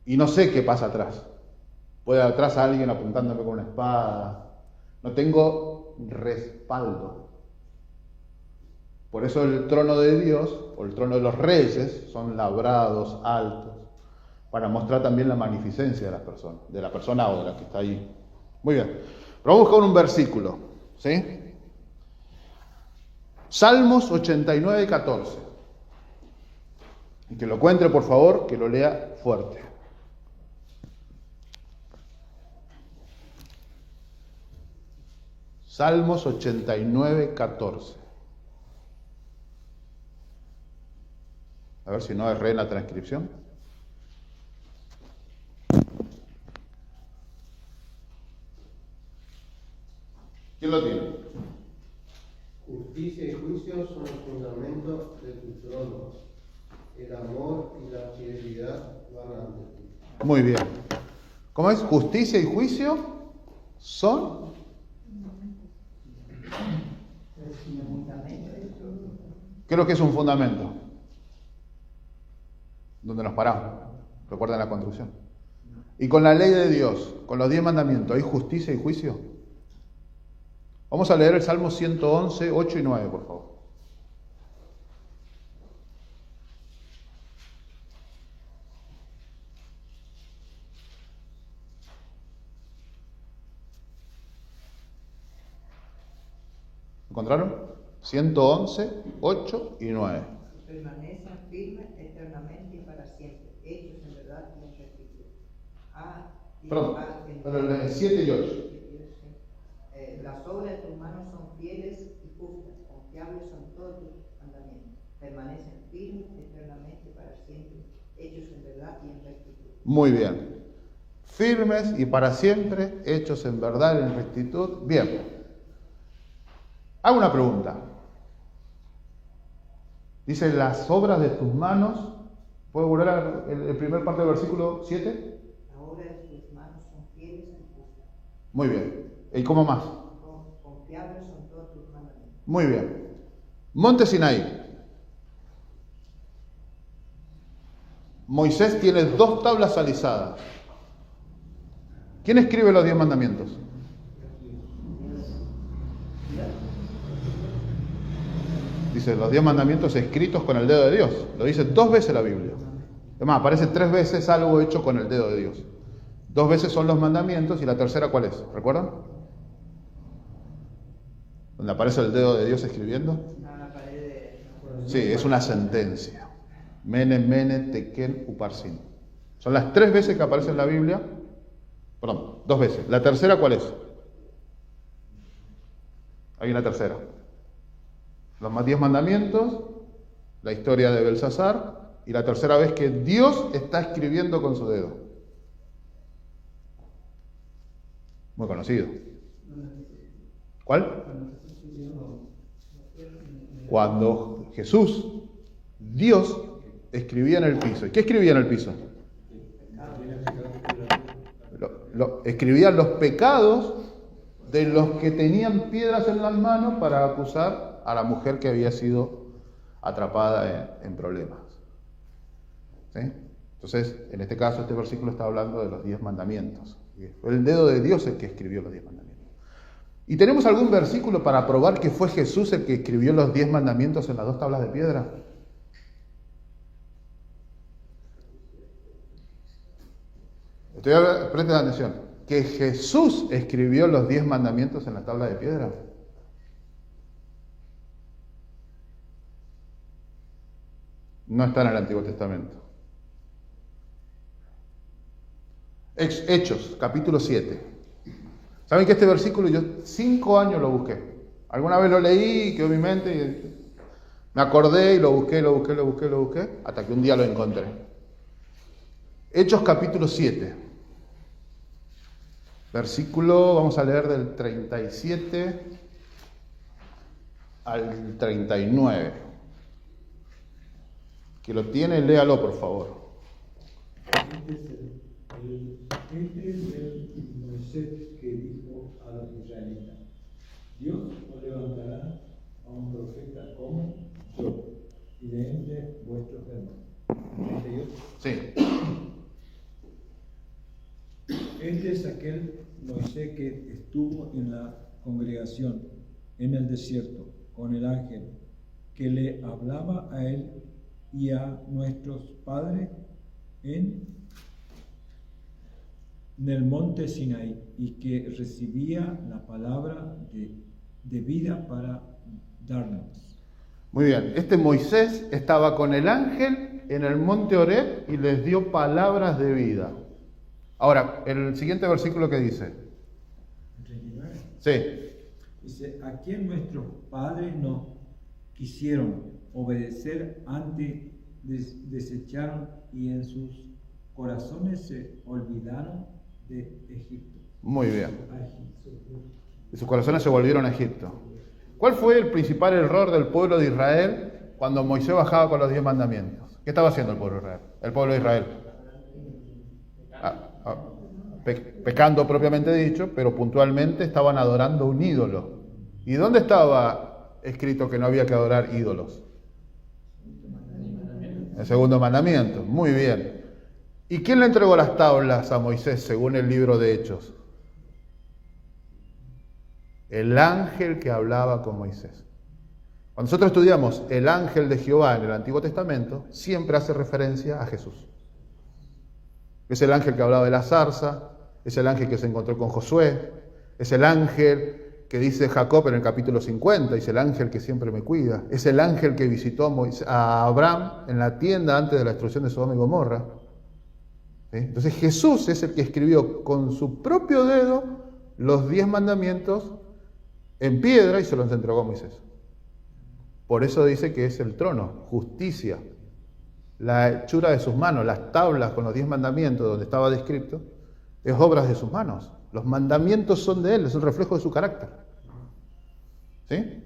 C: y no sé qué pasa atrás. Puede haber atrás a alguien apuntándome con una espada. No tengo respaldo. Por eso el trono de Dios, o el trono de los reyes, son labrados, altos, para mostrar también la magnificencia de la persona o de la que está ahí Muy bien. Pero vamos a buscar un versículo, ¿sí? Salmos 89, 14. Y que lo encuentre, por favor, que lo lea fuerte. Salmos 89, 14. A ver si no erré en la transcripción. ¿Quién lo tiene?
E: Justicia y juicio son los fundamentos de tu trono. El amor y la fidelidad van ante ti.
C: Muy bien. ¿Cómo es? Justicia y juicio son... ¿Qué es lo que es un fundamento? Donde nos paramos. Recuerden la construcción. Y con la ley de Dios, con los 10 mandamientos, ¿hay justicia y juicio? Vamos a leer el Salmo 111, 8 y 9, por favor. ¿Encontraron? 111, 8 y 9.
F: Permanecen firmes eternamente y para siempre, hechos en verdad y en rectitud.
C: Perdón, el 7 y 8.
F: Las obras de tus manos son fieles y justas, confiables son todos tus mandamientos. Permanecen firmes eternamente para siempre, hechos en verdad y en rectitud.
C: Muy bien. Firmes y para siempre, hechos en verdad y en rectitud. Bien. Hago una pregunta. Dice, las obras de tus manos. ¿Puedo volver al primer parte del versículo 7?
F: Las obras de tus manos son fieles y justas.
C: Muy bien. ¿Y cómo más?
F: Confiables son todos tus mandamientos.
C: Muy bien. Monte Sinaí. Moisés tiene 2 tablas alisadas. ¿Quién escribe los 10 mandamientos? Dice, los 10 mandamientos escritos con el dedo de Dios. Lo dice 2 veces la Biblia. Además, aparece 3 veces algo hecho con el dedo de Dios. 2 veces son los mandamientos y la tercera, ¿cuál es? ¿Recuerdan? ¿Dónde aparece el dedo de Dios escribiendo? Sí, es una sentencia. Mene, mene, teken, uparsin. Son las 3 veces que aparece en la Biblia. Perdón, 2 veces. ¿La tercera cuál es? Hay una tercera. Los 10 mandamientos, la historia de Belsasar, y la tercera vez que Dios está escribiendo con su dedo. Muy conocido. ¿Cuál? Cuando Jesús, Dios, escribía en el piso. ¿Y qué escribía en el piso? Escribía los pecados de los que tenían piedras en las manos para acusar a la mujer que había sido atrapada en problemas. ¿Sí? Entonces, en este caso, este versículo está hablando de los 10 mandamientos. Fue el dedo de Dios el que escribió los 10 mandamientos. ¿Y tenemos algún versículo para probar que fue Jesús el que escribió los 10 mandamientos en las 2 tablas de piedra? Presten atención. ¿Que Jesús escribió los 10 mandamientos en las tablas de piedra? No está en el Antiguo Testamento. Hechos, capítulo 7. ¿Saben que este versículo yo 5 años lo busqué? Alguna vez lo leí, quedó en mi mente, y me acordé y lo busqué, hasta que un día lo encontré. Hechos, capítulo 7. Versículo, vamos a leer del 37 al 39. Que lo tiene, léalo por favor.
G: Este es el Moisés que dijo a los israelitas: Dios os levantará a un profeta como yo, y de entre vuestros hermanos. ¿38?
C: Sí.
G: Este es aquel Moisés que estuvo en la congregación en el desierto con el ángel que le hablaba a él y a nuestros padres en en el monte Sinaí y que recibía la palabra de vida para darnos.
C: Muy bien, este Moisés estaba con el ángel en el monte Horeb y les dio palabras de vida. Ahora, el siguiente versículo que dice. Sí.
G: Dice, a quien nuestros padres no quisieron obedecer, antes desecharon y en sus corazones se olvidaron de Egipto.
C: Muy bien. Y sus corazones se volvieron a Egipto. ¿Cuál fue el principal error del pueblo de Israel cuando Moisés bajaba con los 10 mandamientos? ¿Qué estaba haciendo el pueblo de Israel? El pueblo de Israel. Pecando propiamente dicho, pero puntualmente estaban adorando un ídolo. ¿Y dónde estaba escrito que no había que adorar ídolos? El segundo mandamiento. Muy bien. ¿Y quién le entregó las tablas a Moisés según el libro de Hechos? El ángel que hablaba con Moisés. Cuando nosotros estudiamos el ángel de Jehová en el Antiguo Testamento, siempre hace referencia a Jesús. Es el ángel que hablaba de la zarza, es el ángel que se encontró con Josué, es el ángel que dice Jacob en el capítulo 50, es el ángel que siempre me cuida, es el ángel que visitó a Abraham en la tienda antes de la destrucción de Sodoma y Gomorra. ¿Sí? Entonces Jesús es el que escribió con su propio dedo los 10 mandamientos en piedra y se los entregó a Moisés. Por eso dice que es el trono, justicia, la hechura de sus manos, las tablas con los 10 mandamientos donde estaba descrito, es obras de sus manos. Los mandamientos son de él, es un reflejo de su carácter. ¿Sí?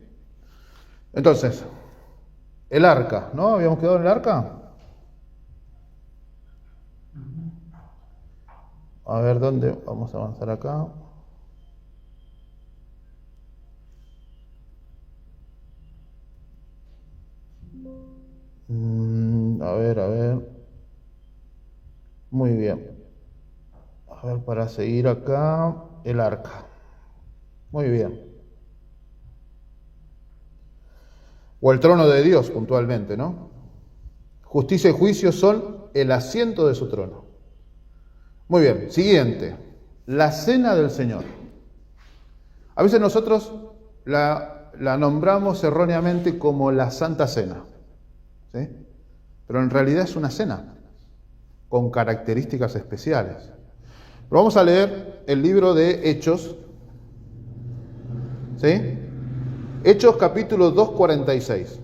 C: Entonces, el arca, ¿no? ¿Habíamos quedado en el arca? A ver, ¿dónde? Vamos a avanzar acá. A ver. Muy bien. A ver, para seguir acá, el arca. Muy bien. O el trono de Dios, puntualmente, ¿no? Justicia y juicio son el asiento de su trono. Muy bien, siguiente. La cena del Señor. A veces nosotros la nombramos erróneamente como la Santa Cena. ¿Sí? Pero en realidad es una cena con características especiales. Pero vamos a leer el libro de Hechos. ¿Sí? Hechos capítulo 2:46.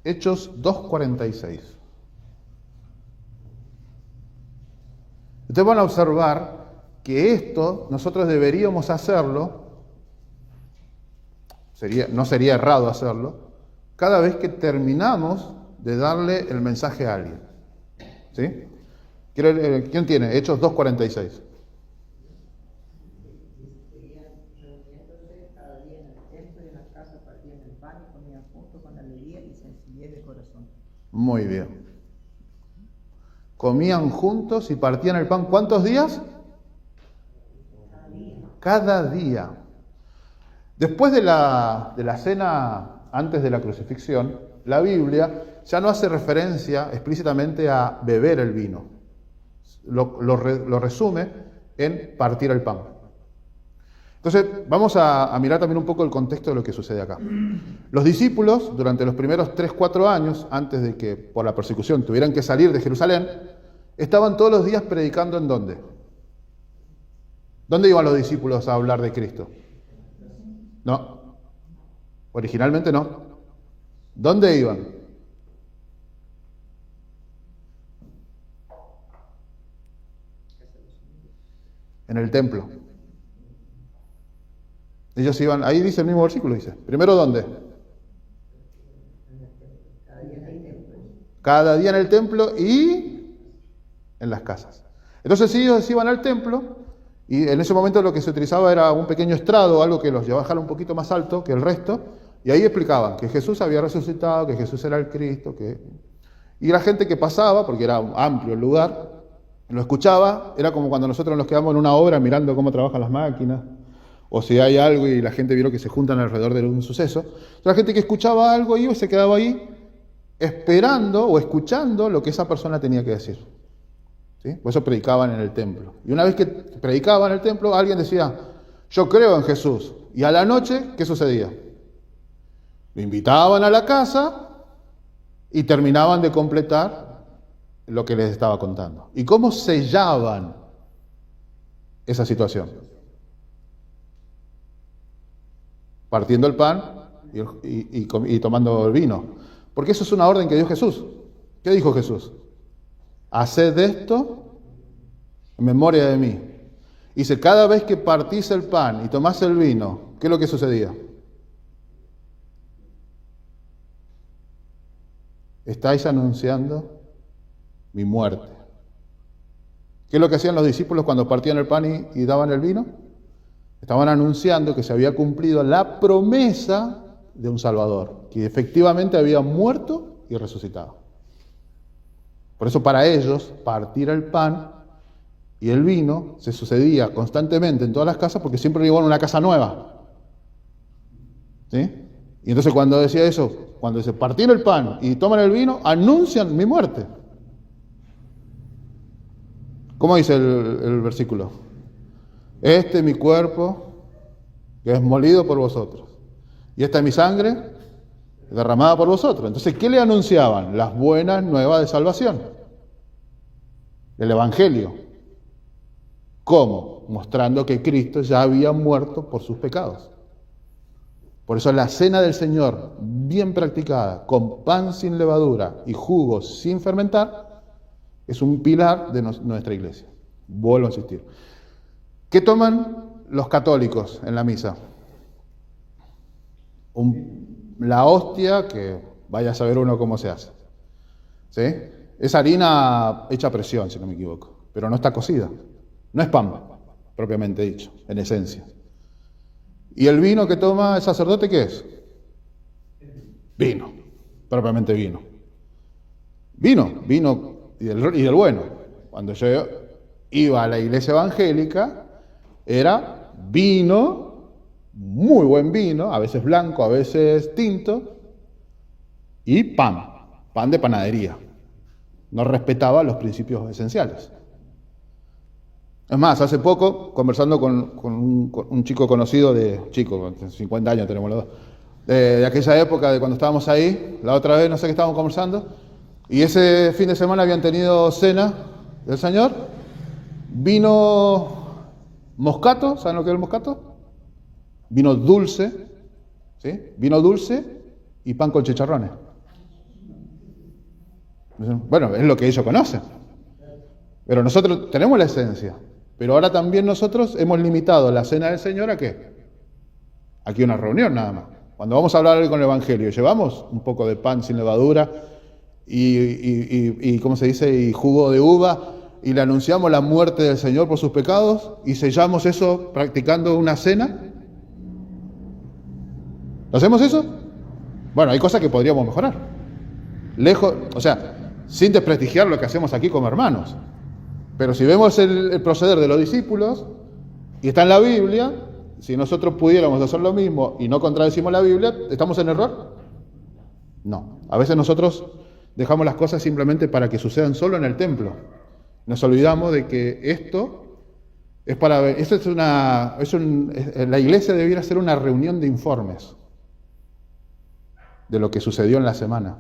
C: Hechos 2:46. Ustedes van a observar que esto nosotros deberíamos hacerlo, no sería errado hacerlo, cada vez que terminamos de darle el mensaje a alguien. ¿Sí? ¿Quién tiene? Hechos 2:46.
F: Reuniéndose cada día en el templo y en las casas, partían el pan y comían juntos con alegría y sencillez de corazón.
C: Muy bien. Comían juntos y partían el pan. ¿Cuántos días? Cada día. Después de la cena antes de la crucifixión, la Biblia ya no hace referencia explícitamente a beber el vino. Lo resume en partir el pan. Entonces, vamos a mirar también un poco el contexto de lo que sucede acá. Los discípulos, durante los primeros 3-4 años, antes de que por la persecución tuvieran que salir de Jerusalén, estaban todos los días predicando ¿en dónde? ¿Dónde iban los discípulos a hablar de Cristo? No. Originalmente no. ¿Dónde iban? En el templo. Ellos iban, ahí dice el mismo versículo, dice. Primero, ¿dónde? Cada día en el templo y en las casas. Entonces ellos iban al templo y en ese momento lo que se utilizaba era un pequeño estrado, algo que los llevaba a bajar un poquito más alto que el resto, y ahí explicaban que Jesús había resucitado, que Jesús era el Cristo, y la gente que pasaba, porque era amplio el lugar, lo escuchaba, era como cuando nosotros nos quedamos en una obra mirando cómo trabajan las máquinas, o si hay algo y la gente vio que se juntan alrededor de un suceso. Entonces, la gente que escuchaba algo iba y se quedaba ahí esperando o escuchando lo que esa persona tenía que decir. ¿Sí? Por eso predicaban en el templo. Y una vez que predicaban en el templo, alguien decía, yo creo en Jesús. Y a la noche, ¿qué sucedía? Lo invitaban a la casa y terminaban de completar lo que les estaba contando. ¿Y cómo sellaban esa situación? Partiendo el pan y tomando el vino. Porque eso es una orden que dio Jesús. ¿Qué dijo Jesús? Haced esto en memoria de mí. Dice, cada vez que partís el pan y tomás el vino, ¿qué es lo que sucedía? Estáis anunciando mi muerte. ¿Qué es lo que hacían los discípulos cuando partían el pan y daban el vino? Estaban anunciando que se había cumplido la promesa de un Salvador, que efectivamente había muerto y resucitado. Por eso para ellos partir el pan y el vino se sucedía constantemente en todas las casas porque siempre iban a una casa nueva. ¿Sí? Y entonces cuando decía eso, cuando dice partir el pan y toman el vino, anuncian mi muerte. ¿Cómo dice el versículo? Este es mi cuerpo que es molido por vosotros. Y esta es mi sangre derramada por vosotros. Entonces, ¿qué le anunciaban? Las buenas nuevas de salvación. El Evangelio. ¿Cómo? Mostrando que Cristo ya había muerto por sus pecados. Por eso la cena del Señor, bien practicada, con pan sin levadura y jugo sin fermentar, es un pilar de nuestra iglesia. Vuelvo a insistir. ¿Qué toman los católicos en la misa? La hostia, que vaya a saber uno cómo se hace. ¿Sí? Es harina hecha a presión, si no me equivoco, pero no está cocida. No es pan, propiamente dicho, en esencia. ¿Y el vino que toma el sacerdote qué es? Vino, propiamente vino. Vino y del bueno. Cuando yo iba a la iglesia evangélica, era vino, muy buen vino, a veces blanco, a veces tinto, y pan de panadería. No respetaba los principios esenciales. Es más, hace poco, conversando con un chico conocido de 50 años tenemos los dos, de aquella época, de cuando estábamos ahí, la otra vez, no sé qué estábamos conversando, y ese fin de semana habían tenido cena del Señor, vino moscato, ¿saben lo que es el moscato? Vino dulce, ¿sí? Vino dulce y pan con chicharrones. Bueno, es lo que ellos conocen. Pero nosotros tenemos la esencia. Pero ahora también nosotros hemos limitado la cena del Señor ¿a qué? Aquí una reunión nada más. Cuando vamos a hablar con el Evangelio, llevamos un poco de pan sin levadura y ¿cómo se dice? Y jugo de uva, y le anunciamos la muerte del Señor por sus pecados, y sellamos eso practicando una cena. ¿Lo hacemos eso? Bueno, hay cosas que podríamos mejorar. Lejos, o sea, sin desprestigiar lo que hacemos aquí como hermanos. Pero si vemos el proceder de los discípulos, y está en la Biblia, si nosotros pudiéramos hacer lo mismo y no contradecimos la Biblia, ¿estamos en error? No. A veces nosotros dejamos las cosas simplemente para que sucedan solo en el templo. Nos olvidamos de que esto es para ver, la iglesia debiera ser una reunión de informes de lo que sucedió en la semana.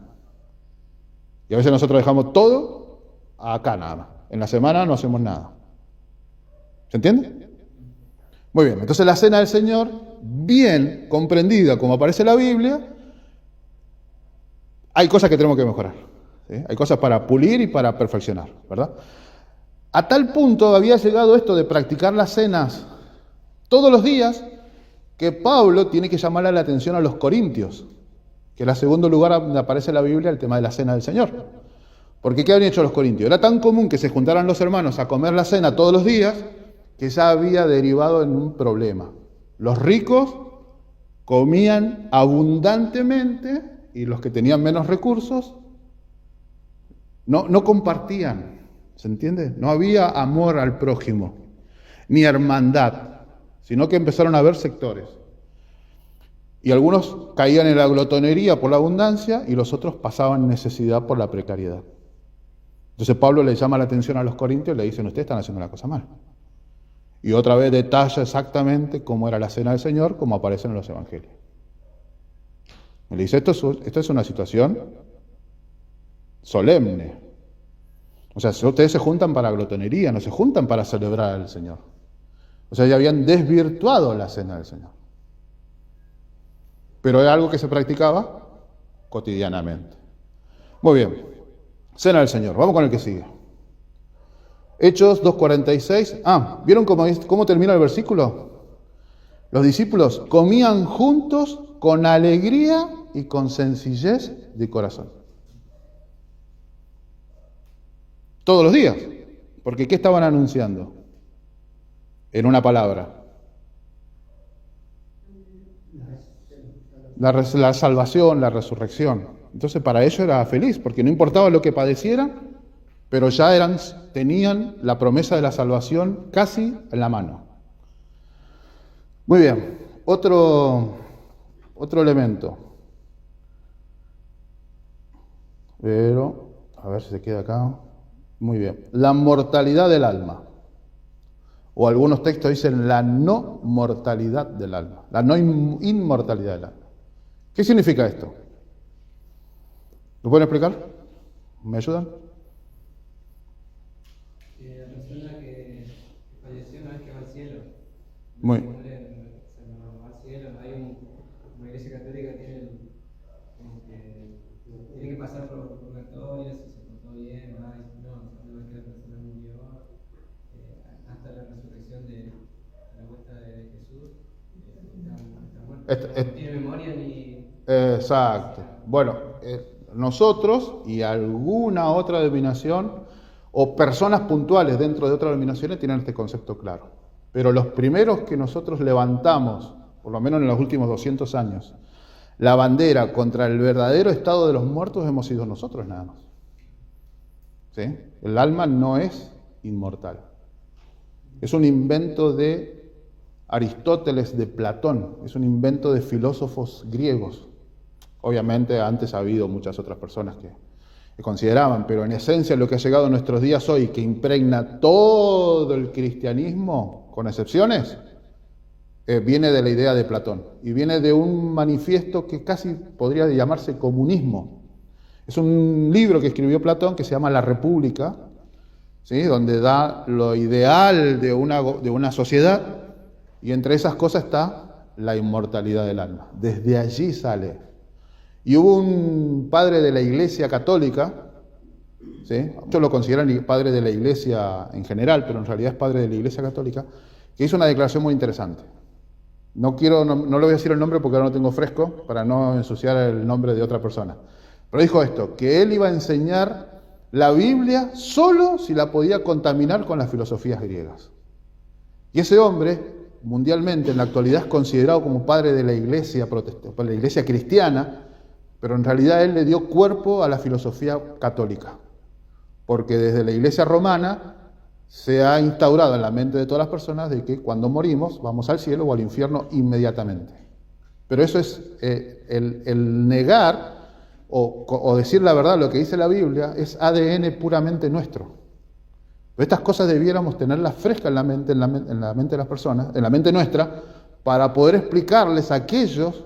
C: Y a veces nosotros dejamos todo acá nada más. En la semana no hacemos nada. ¿Se entiende? Muy bien, entonces la cena del Señor, bien comprendida como aparece en la Biblia, hay cosas que tenemos que mejorar. ¿Sí? Hay cosas para pulir y para perfeccionar, ¿verdad? A tal punto había llegado esto de practicar las cenas todos los días, que Pablo tiene que llamarle la atención a los corintios, que es el segundo lugar donde aparece en la Biblia el tema de la cena del Señor. Porque ¿qué habían hecho los corintios? Era tan común que se juntaran los hermanos a comer la cena todos los días, que ya había derivado en un problema. Los ricos comían abundantemente y los que tenían menos recursos no compartían. ¿Se entiende? No había amor al prójimo, ni hermandad, sino que empezaron a haber sectores. Y algunos caían en la glotonería por la abundancia y los otros pasaban necesidad por la precariedad. Entonces Pablo le llama la atención a los corintios y le dicen, ustedes están haciendo la cosa mal. Y otra vez detalla exactamente cómo era la cena del Señor, como aparece en los evangelios. Me dice, esto es una situación solemne. O sea, si ustedes se juntan para glotonería, no se juntan para celebrar al Señor. O sea, ya habían desvirtuado la cena del Señor. Pero era algo que se practicaba cotidianamente. Muy bien, cena del Señor. Vamos con el que sigue. Hechos 2:46. ¿Vieron cómo termina el versículo? Los discípulos comían juntos con alegría y con sencillez de corazón. Todos los días. Porque ¿qué estaban anunciando? En una palabra. La salvación, la resurrección. Entonces para ellos era feliz, porque no importaba lo que padecieran, pero ya tenían la promesa de la salvación casi en la mano. Muy bien, otro elemento. Pero, a ver si se queda acá. Muy bien, la mortalidad del alma. O algunos textos dicen la no mortalidad del alma, la no inmortalidad del alma. ¿Qué significa esto? ¿Lo pueden explicar? ¿Me ayudan?
D: La persona que falleció una vez que va al cielo.
C: Muy.
D: Se va al cielo. Hay una iglesia católica tiene que pasar por purgatorio, si se portó bien, no, una vez que la persona murió, hasta la resurrección de la vuelta de Jesús, está muerto. No tiene memoria ni...
C: Exacto. Bueno, nosotros y alguna otra denominación o personas puntuales dentro de otras denominaciones tienen este concepto claro. Pero los primeros que nosotros levantamos, por lo menos en los últimos 200 años, la bandera contra el verdadero estado de los muertos hemos sido nosotros nada más. ¿Sí? El alma no es inmortal. Es un invento de Aristóteles, de Platón, es un invento de filósofos griegos. Obviamente antes ha habido muchas otras personas que consideraban, pero en esencia lo que ha llegado a nuestros días hoy, que impregna todo el cristianismo, con excepciones, viene de la idea de Platón y viene de un manifiesto que casi podría llamarse comunismo. Es un libro que escribió Platón que se llama La República, ¿sí? Donde da lo ideal de una sociedad y entre esas cosas está la inmortalidad del alma. Desde allí sale. Y hubo un padre de la Iglesia Católica, ¿sí? Muchos lo consideran padre de la Iglesia en general, pero en realidad es padre de la Iglesia Católica, que hizo una declaración muy interesante. No le voy a decir el nombre porque ahora no tengo fresco, para no ensuciar el nombre de otra persona. Pero dijo esto, que él iba a enseñar la Biblia solo si la podía contaminar con las filosofías griegas. Y ese hombre, mundialmente, en la actualidad es considerado como padre de la Iglesia protestante, la Iglesia cristiana, pero en realidad él le dio cuerpo a la filosofía católica, porque desde la Iglesia romana se ha instaurado en la mente de todas las personas de que cuando morimos vamos al cielo o al infierno inmediatamente. Pero eso es el negar o decir la verdad, lo que dice la Biblia, es ADN puramente nuestro. Pero estas cosas debiéramos tenerlas frescas en la mente de las personas, en la mente nuestra, para poder explicarles a aquellos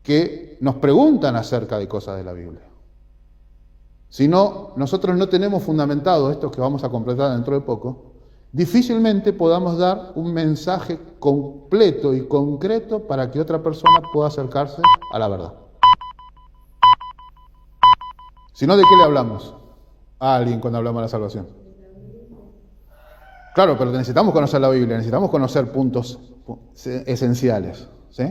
C: que nos preguntan acerca de cosas de la Biblia. Si no, nosotros no tenemos fundamentado esto que vamos a completar dentro de poco, difícilmente podamos dar un mensaje completo y concreto para que otra persona pueda acercarse a la verdad. Si no, ¿de qué le hablamos a alguien cuando hablamos de la salvación? Claro, pero necesitamos conocer la Biblia, necesitamos conocer puntos esenciales, ¿sí?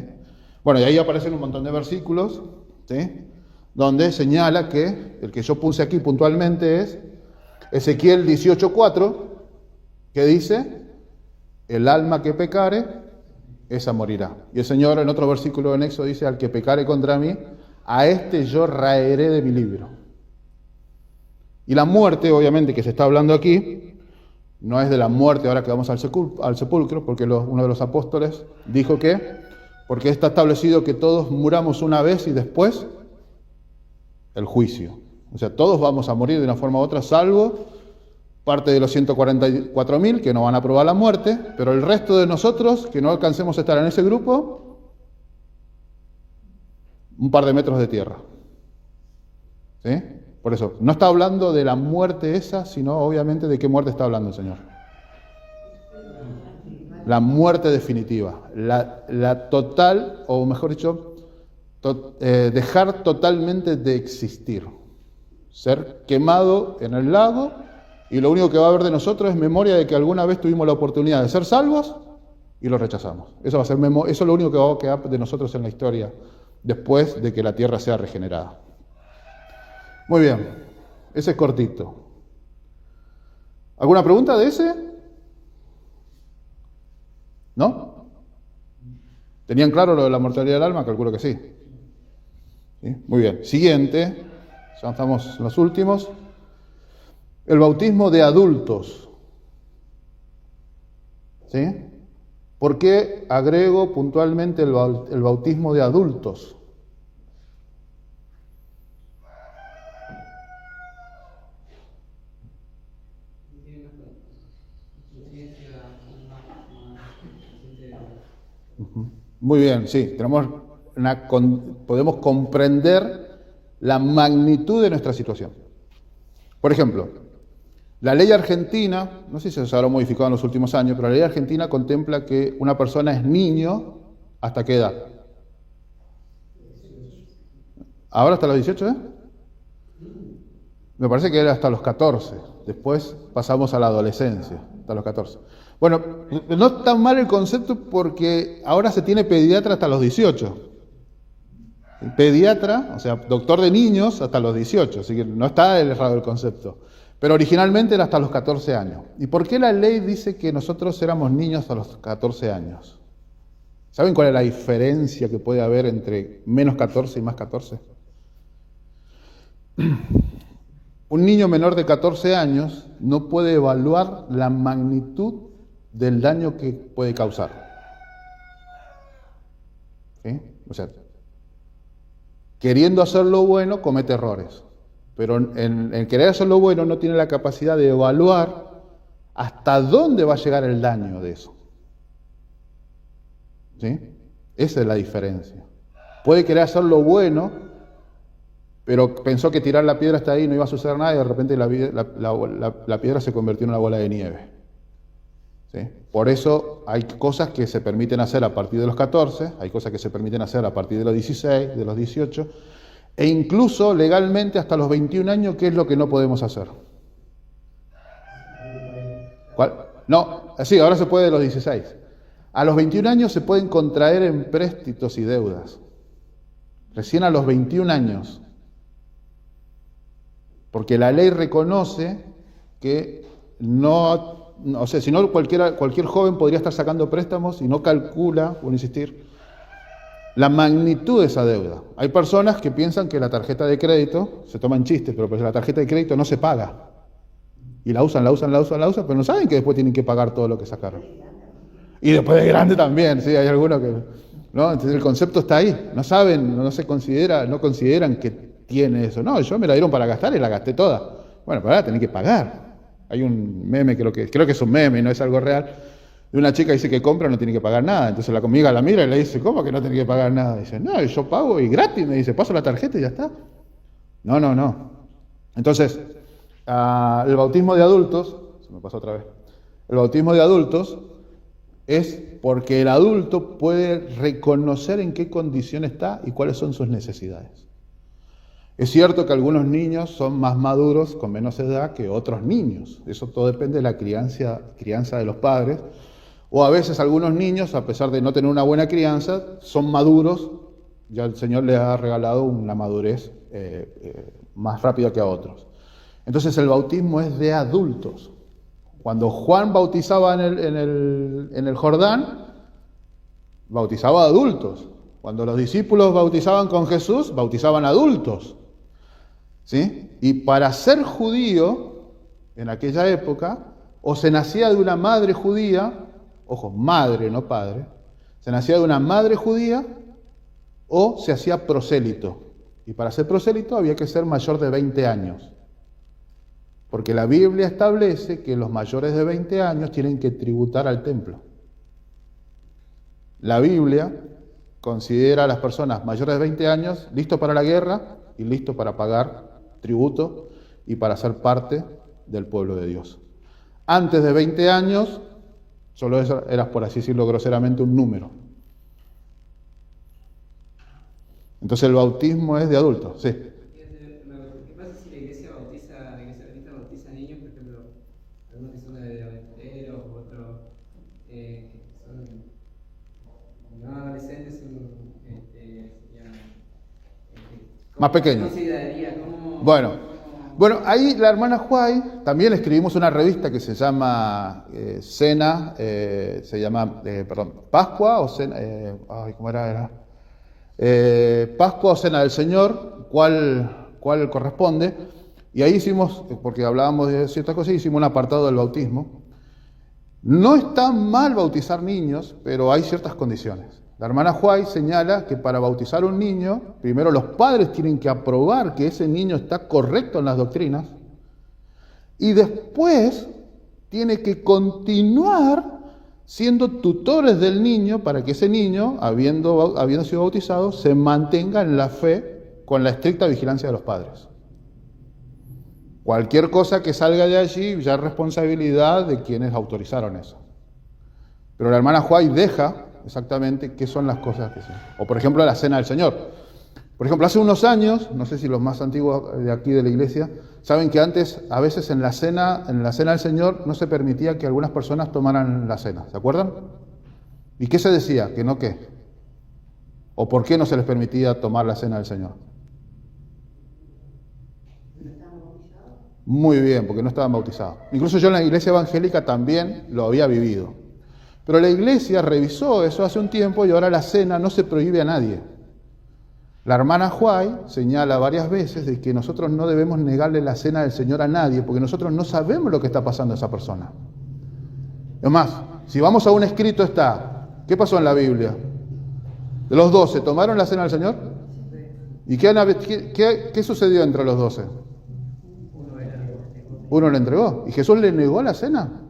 C: Bueno, y ahí aparecen un montón de versículos, ¿sí? Donde señala que el que yo puse aquí puntualmente es Ezequiel 18:4, que dice, el alma que pecare, esa morirá. Y el Señor en otro versículo en Éxodo dice, al que pecare contra mí, a este yo raeré de mi libro. Y la muerte, obviamente, que se está hablando aquí, no es de la muerte ahora que vamos al sepulcro, porque uno de los apóstoles dijo que, porque está establecido que todos muramos una vez y después el juicio. O sea, todos vamos a morir de una forma u otra, salvo parte de los 144.000 que no van a probar la muerte, pero el resto de nosotros que no alcancemos a estar en ese grupo, un par de metros de tierra. ¿Sí? Por eso, no está hablando de la muerte esa, sino obviamente de qué muerte está hablando el Señor. La muerte definitiva, la total, o mejor dicho, dejar totalmente de existir, ser quemado en el lago, y lo único que va a haber de nosotros es memoria de que alguna vez tuvimos la oportunidad de ser salvos y lo rechazamos. Eso va a ser eso es lo único que va a quedar de nosotros en la historia después de que la tierra sea regenerada. Muy bien, ese es cortito. ¿Alguna pregunta de ese? ¿No? ¿Tenían claro lo de la mortalidad del alma? Calculo que sí. ¿Sí? Muy bien. Siguiente, ya estamos en los últimos. El bautismo de adultos. ¿Sí? ¿Por qué agrego puntualmente el bautismo de adultos? Muy bien, sí, podemos comprender la magnitud de nuestra situación. Por ejemplo, la ley argentina, no sé si se habrá modificado en los últimos años, pero la ley argentina contempla que una persona es niño ¿hasta qué edad? ¿Ahora hasta los 18, Me parece que era hasta los 14, después pasamos a la adolescencia, hasta los 14. Bueno, no es tan mal el concepto porque ahora se tiene pediatra hasta los 18. Pediatra, o sea, doctor de niños hasta los 18, así que no está errado el concepto. Pero originalmente era hasta los 14 años. ¿Y por qué la ley dice que nosotros éramos niños a los 14 años? ¿Saben cuál es la diferencia que puede haber entre menos 14 y más 14? Un niño menor de 14 años no puede evaluar la magnitud del daño que puede causar. ¿Sí? O sea, queriendo hacer lo bueno, comete errores. Pero en querer hacer lo bueno no tiene la capacidad de evaluar hasta dónde va a llegar el daño de eso. ¿Sí? Esa es la diferencia. Puede querer hacer lo bueno, pero pensó que tirar la piedra hasta ahí no iba a suceder nada y de repente la piedra se convirtió en una bola de nieve. ¿Sí? Por eso hay cosas que se permiten hacer a partir de los 14, hay cosas que se permiten hacer a partir de los 16, de los 18, e incluso legalmente hasta los 21 años, ¿qué es lo que no podemos hacer? ¿Cuál? No, sí, ahora se puede de los 16. A los 21 años se pueden contraer empréstitos y deudas. Recién a los 21 años. Porque la ley reconoce que o sea, si no cualquier joven podría estar sacando préstamos y no calcula, por insistir, la magnitud de esa deuda. Hay personas que piensan que la tarjeta de crédito, se toman chistes, pero pues la tarjeta de crédito no se paga. Y la usan, pero no saben que después tienen que pagar todo lo que sacaron. Y después de grande también, sí, hay algunos que... ¿no? Entonces el concepto está ahí. No saben, no consideran que tiene eso. No, yo me la dieron para gastar y la gasté toda. Bueno, pero ahora tenés que pagar. Hay un meme, creo que es un meme, no es algo real, de una chica que dice que compra no tiene que pagar nada. Entonces la amiga la mira y le dice, ¿cómo que no tiene que pagar nada? Dice, no, yo pago y gratis. Me dice, paso la tarjeta y ya está. No. Entonces, el bautismo de adultos, se me pasó otra vez, el bautismo de adultos es porque el adulto puede reconocer en qué condición está y cuáles son sus necesidades. Es cierto que algunos niños son más maduros con menos edad que otros niños. Eso todo depende de la crianza de los padres. O a veces algunos niños, a pesar de no tener una buena crianza, son maduros. Ya el Señor les ha regalado una madurez más rápida que a otros. Entonces el bautismo es de adultos. Cuando Juan bautizaba en el Jordán, bautizaba a adultos. Cuando los discípulos bautizaban con Jesús, bautizaban adultos. ¿Sí? Y para ser judío, en aquella época, o se nacía de una madre judía, ojo, madre, no padre, se nacía de una madre judía, o se hacía prosélito. Y para ser prosélito había que ser mayor de 20 años. Porque la Biblia establece que los mayores de 20 años tienen que tributar al templo. La Biblia considera a las personas mayores de 20 años listos para la guerra y listos para pagar tributo y para ser parte del pueblo de Dios. Antes de 20 años, solo eso era, por así decirlo groseramente, un número. Entonces el bautismo es de adultos, sí.
D: ¿Qué pasa si la iglesia bautiza niños, por ejemplo, algunos que son de aventureros, otros que son no adolescentes,
C: Más pequeños. Bueno, ahí la hermana Huay, también escribimos una revista que se llama Pascua o Cena, ¿cómo era? Pascua o Cena del Señor, cuál corresponde, y ahí hicimos, porque hablábamos de ciertas cosas, hicimos un apartado del bautismo. No está mal bautizar niños, pero hay ciertas condiciones. La hermana Huay señala que para bautizar un niño, primero los padres tienen que aprobar que ese niño está correcto en las doctrinas, y después tiene que continuar siendo tutores del niño para que ese niño, habiendo sido bautizado, se mantenga en la fe con la estricta vigilancia de los padres. Cualquier cosa que salga de allí ya es responsabilidad de quienes autorizaron eso. Pero la hermana Huay deja exactamente qué son las cosas que son. O por ejemplo la Cena del Señor. Por ejemplo, hace unos años, no sé si los más antiguos de aquí de la iglesia, saben que antes, a veces en la cena del Señor, no se permitía que algunas personas tomaran la cena. ¿Se acuerdan? ¿Y qué se decía? ¿Que no qué? ¿O por qué no se les permitía tomar la Cena del Señor? Muy bien, porque no estaban bautizados. Incluso yo en la iglesia evangélica también lo había vivido. Pero la iglesia revisó eso hace un tiempo y ahora la cena no se prohíbe a nadie. La hermana Huay señala varias veces de que nosotros no debemos negarle la cena del Señor a nadie, porque nosotros no sabemos lo que está pasando a esa persona. Es más, si vamos a un escrito está, ¿qué pasó en la Biblia? De los 12, ¿tomaron la cena del Señor? ¿Y qué sucedió entre los 12? Uno le entregó. ¿Y Jesús le negó la cena?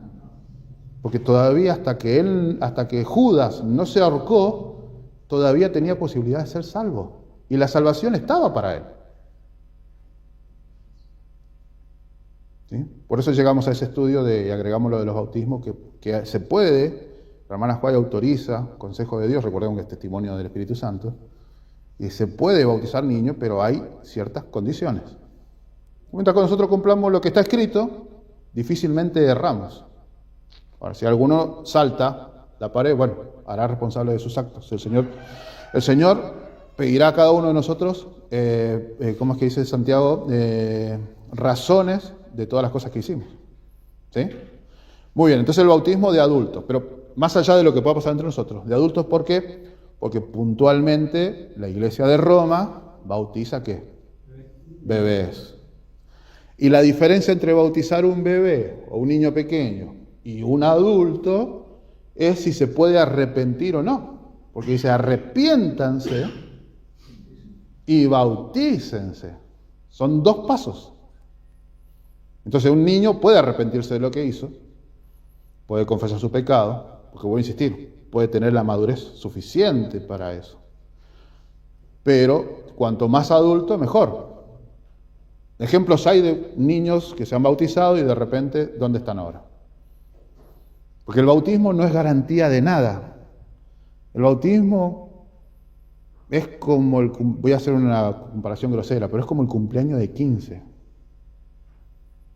C: Porque todavía hasta que Judas no se ahorcó, todavía tenía posibilidad de ser salvo. Y la salvación estaba para él. ¿Sí? Por eso llegamos a ese estudio y agregamos lo de los bautismos, que se puede, la hermana Huay autoriza, consejo de Dios, recordemos que es testimonio del Espíritu Santo, y se puede bautizar niños, pero hay ciertas condiciones. Mientras que nosotros cumplamos lo que está escrito, difícilmente erramos. Ahora, si alguno salta la pared, bueno, hará responsable de sus actos. El Señor pedirá a cada uno de nosotros, ¿cómo es que dice Santiago? Razones de todas las cosas que hicimos. ¿Sí? Muy bien, entonces el bautismo de adultos, pero más allá de lo que pueda pasar entre nosotros. De adultos, ¿por qué? Porque puntualmente la Iglesia de Roma bautiza ¿qué? Bebés. Y la diferencia entre bautizar un bebé o un niño pequeño y un adulto es si se puede arrepentir o no. Porque dice arrepiéntanse y bautícense. Son dos pasos. Entonces un niño puede arrepentirse de lo que hizo, puede confesar su pecado, porque voy a insistir, puede tener la madurez suficiente para eso. Pero cuanto más adulto, mejor. Ejemplos hay de niños que se han bautizado y de repente, ¿dónde están ahora? Porque el bautismo no es garantía de nada. El bautismo es como voy a hacer una comparación grosera, pero es como el cumpleaños de 15.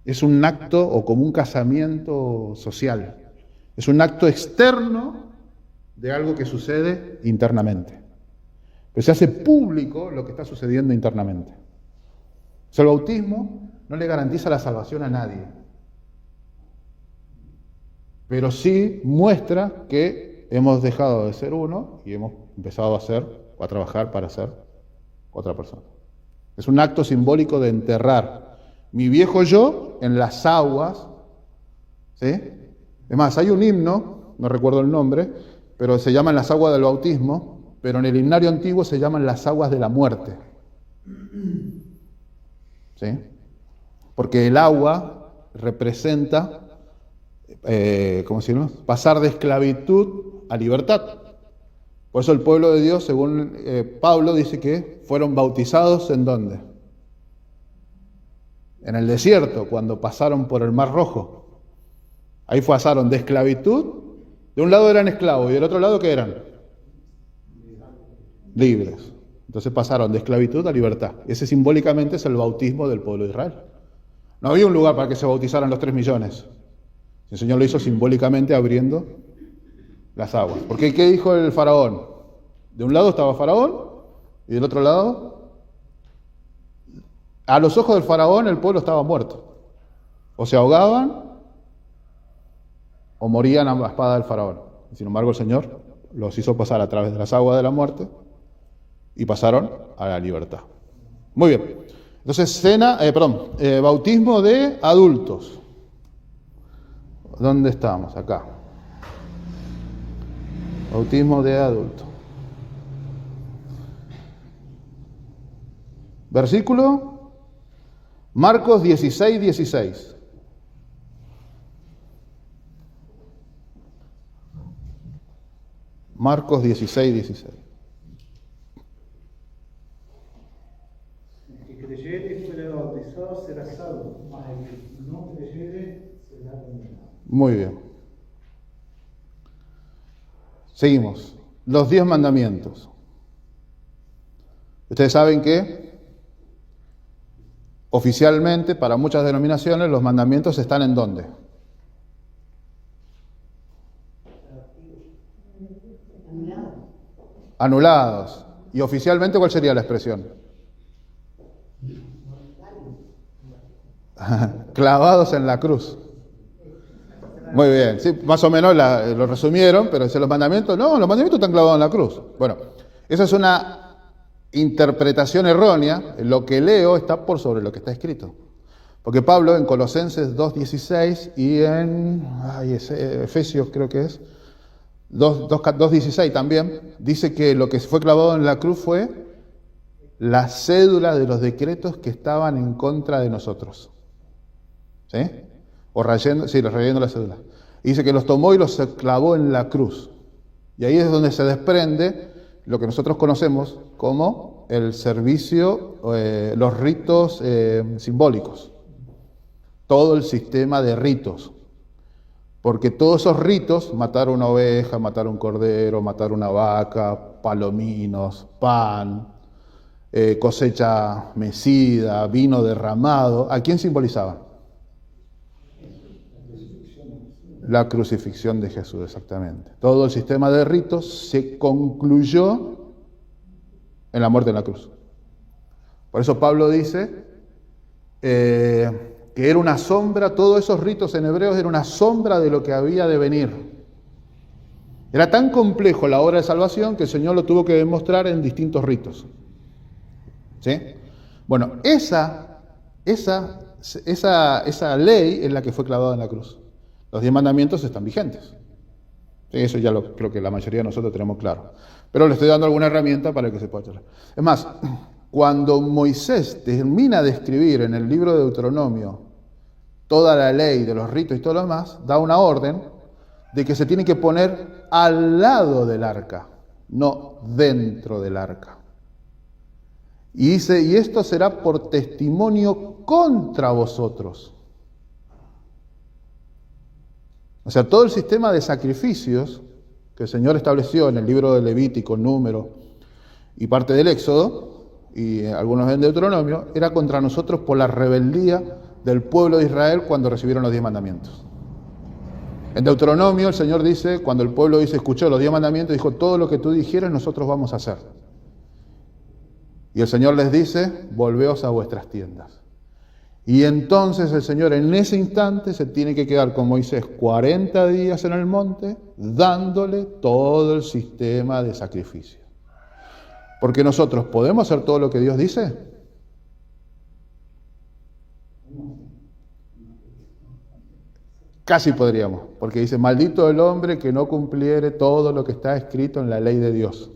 C: Es un acto o como un casamiento social. Es un acto externo de algo que sucede internamente. Pero se hace público lo que está sucediendo internamente. O sea, el bautismo no le garantiza la salvación a nadie. Pero sí muestra que hemos dejado de ser uno y hemos empezado a trabajar para ser otra persona. Es un acto simbólico de enterrar mi viejo yo en las aguas, ¿sí? Es más, hay un himno, no recuerdo el nombre, pero se llaman las aguas del bautismo, pero en el himnario antiguo se llaman las aguas de la muerte. ¿Sí? Porque el agua representa, ¿cómo se llama? Pasar de esclavitud a libertad. Por eso el pueblo de Dios, según Pablo, dice que fueron bautizados ¿en dónde? En el desierto, cuando pasaron por el Mar Rojo. Ahí pasaron de esclavitud, de un lado eran esclavos y del otro lado ¿qué eran? Libres. Entonces pasaron de esclavitud a libertad. Ese simbólicamente es el bautismo del pueblo de Israel. No había un lugar para que se bautizaran los 3 millones. El Señor lo hizo simbólicamente abriendo las aguas. Porque ¿qué dijo el faraón? De un lado estaba Faraón y del otro lado, a los ojos del faraón el pueblo estaba muerto. O se ahogaban o morían a la espada del faraón. Sin embargo, el Señor los hizo pasar a través de las aguas de la muerte y pasaron a la libertad. Muy bien. Entonces, bautismo de adultos. ¿Dónde estamos? Acá. Bautismo de adultos. Versículo Marcos 16, 16. Marcos 16, 16.
G: El que creyere y fuere bautizado será salvo, mas el que no creyere será condenado.
C: Muy bien. Seguimos. Los 10 mandamientos. Ustedes saben que oficialmente, para muchas denominaciones, los mandamientos están ¿en dónde? Anulados. ¿Y oficialmente cuál sería la expresión? Clavados en la cruz. Muy bien, sí, más o menos lo resumieron, pero si los mandamientos, no, los mandamientos están clavados en la cruz. Bueno, esa es una interpretación errónea. Lo que leo está por sobre lo que está escrito. Porque Pablo en Colosenses 2.16 y en Efesios creo que es 2.16 también, dice que lo que fue clavado en la cruz fue la cédula de los decretos que estaban en contra de nosotros. ¿Sí? O rayando la cédula. Y dice que los tomó y los clavó en la cruz. Y ahí es donde se desprende lo que nosotros conocemos como el servicio, los ritos simbólicos. Todo el sistema de ritos. Porque todos esos ritos, matar una oveja, matar un cordero, matar una vaca, palominos, pan, cosecha mecida, vino derramado, ¿a quién simbolizaban? La crucifixión de Jesús, exactamente. Todo el sistema de ritos se concluyó en la muerte en la cruz. Por eso Pablo dice que era una sombra, todos esos ritos en hebreos era una sombra de lo que había de venir. Era tan complejo la obra de salvación que el Señor lo tuvo que demostrar en distintos ritos. ¿Sí? Bueno, esa ley es la que fue clavada en la cruz. Los 10 mandamientos están vigentes. Sí, eso ya creo que la mayoría de nosotros tenemos claro. Pero le estoy dando alguna herramienta para que se pueda hacer. Es más, cuando Moisés termina de escribir en el libro de Deuteronomio toda la ley de los ritos y todo lo demás, da una orden de que se tiene que poner al lado del arca, no dentro del arca. Y dice, y esto será por testimonio contra vosotros. O sea, todo el sistema de sacrificios que el Señor estableció en el libro de Levítico, Número y parte del Éxodo, y algunos en Deuteronomio, era contra nosotros por la rebeldía del pueblo de Israel cuando recibieron los 10 mandamientos. En Deuteronomio el Señor dice, cuando el pueblo escuchó los 10 mandamientos, dijo, todo lo que tú dijeras nosotros vamos a hacer. Y el Señor les dice, volveos a vuestras tiendas. Y entonces el Señor en ese instante se tiene que quedar con Moisés 40 días en el monte, dándole todo el sistema de sacrificio. Porque nosotros podemos hacer todo lo que Dios dice. Casi podríamos, porque dice, maldito el hombre que no cumpliere todo lo que está escrito en la ley de Dios.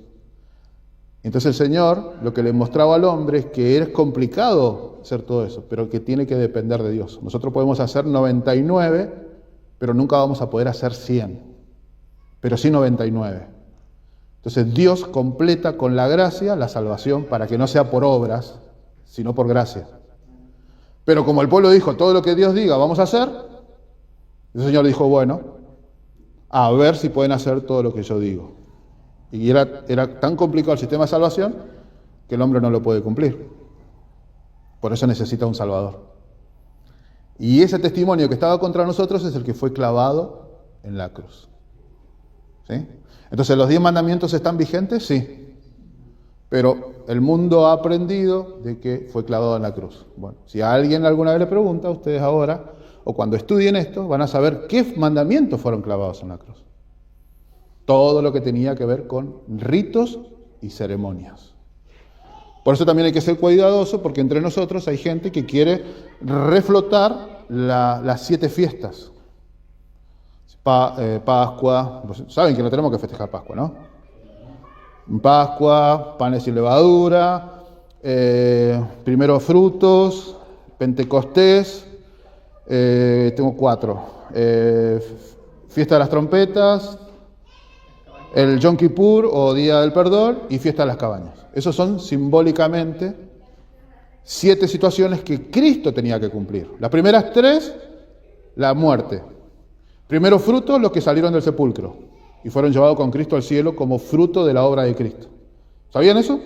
C: Entonces el Señor lo que le mostraba al hombre es que es complicado hacer todo eso, pero que tiene que depender de Dios. Nosotros podemos hacer 99, pero nunca vamos a poder hacer 100, pero sí 99. Entonces Dios completa con la gracia la salvación para que no sea por obras, sino por gracia. Pero como el pueblo dijo, todo lo que Dios diga vamos a hacer, el Señor dijo, bueno, a ver si pueden hacer todo lo que yo digo. Y era tan complicado el sistema de salvación que el hombre no lo puede cumplir. Por eso necesita un Salvador. Y ese testimonio que estaba contra nosotros es el que fue clavado en la cruz. ¿Sí? Entonces, ¿los 10 mandamientos están vigentes? Sí. Pero el mundo ha aprendido de que fue clavado en la cruz. Bueno, si a alguien alguna vez le pregunta, ustedes ahora, o cuando estudien esto, van a saber qué mandamientos fueron clavados en la cruz. Todo lo que tenía que ver con ritos y ceremonias. Por eso también hay que ser cuidadoso, porque entre nosotros hay gente que quiere reflotar las 7 fiestas. Pascua, saben que no tenemos que festejar Pascua, ¿no? Pascua, panes sin levadura, primeros frutos, Pentecostés, tengo 4, fiesta de las trompetas, el Yom Kippur o Día del Perdón y fiesta de las cabañas. Esos son simbólicamente 7 situaciones que Cristo tenía que cumplir. Las primeras 3, la muerte. Primeros frutos, los que salieron del sepulcro y fueron llevados con Cristo al cielo como fruto de la obra de Cristo. ¿Sabían eso?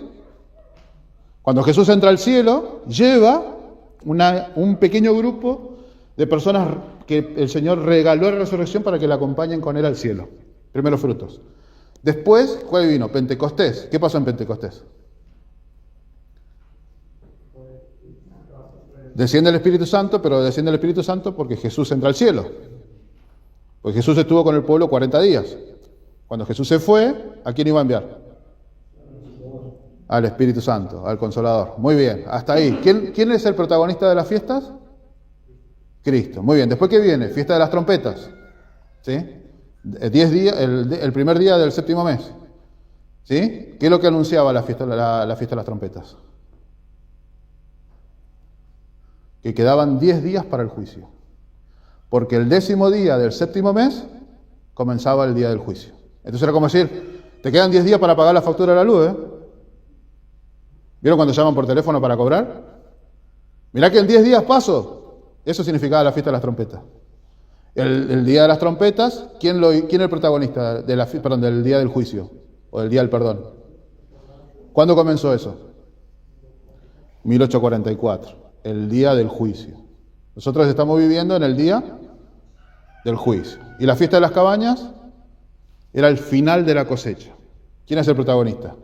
C: Cuando Jesús entra al cielo, lleva un pequeño grupo de personas que el Señor regaló en la resurrección para que le acompañen con Él al cielo. Primeros frutos. Después, ¿cuál vino? Pentecostés. ¿Qué pasó en Pentecostés? Desciende el Espíritu Santo, pero desciende el Espíritu Santo porque Jesús entra al cielo. Porque Jesús estuvo con el pueblo 40 días. Cuando Jesús se fue, ¿a quién iba a enviar? Al Espíritu Santo, al Consolador. Muy bien, hasta ahí. ¿Quién es el protagonista de las fiestas? Cristo. Muy bien, ¿después qué viene? Fiesta de las trompetas. ¿Sí? 10 días, el primer día del 7º mes. ¿Sí? ¿Qué es lo que anunciaba la fiesta de las trompetas? Que quedaban 10 días para el juicio. Porque el 10º día del 7º mes comenzaba el día del juicio. Entonces era como decir, te quedan 10 días para pagar la factura de la luz, ¿eh? ¿Vieron cuando llaman por teléfono para cobrar? Mirá que en 10 días paso. Eso significaba la fiesta de las trompetas. El día de las trompetas, ¿quién es el protagonista del día del juicio? O del día del perdón. ¿Cuándo comenzó eso? 1844, el día del juicio. Nosotros estamos viviendo en el día del juicio. Y la fiesta de las cabañas era el final de la cosecha. ¿Quién es el protagonista?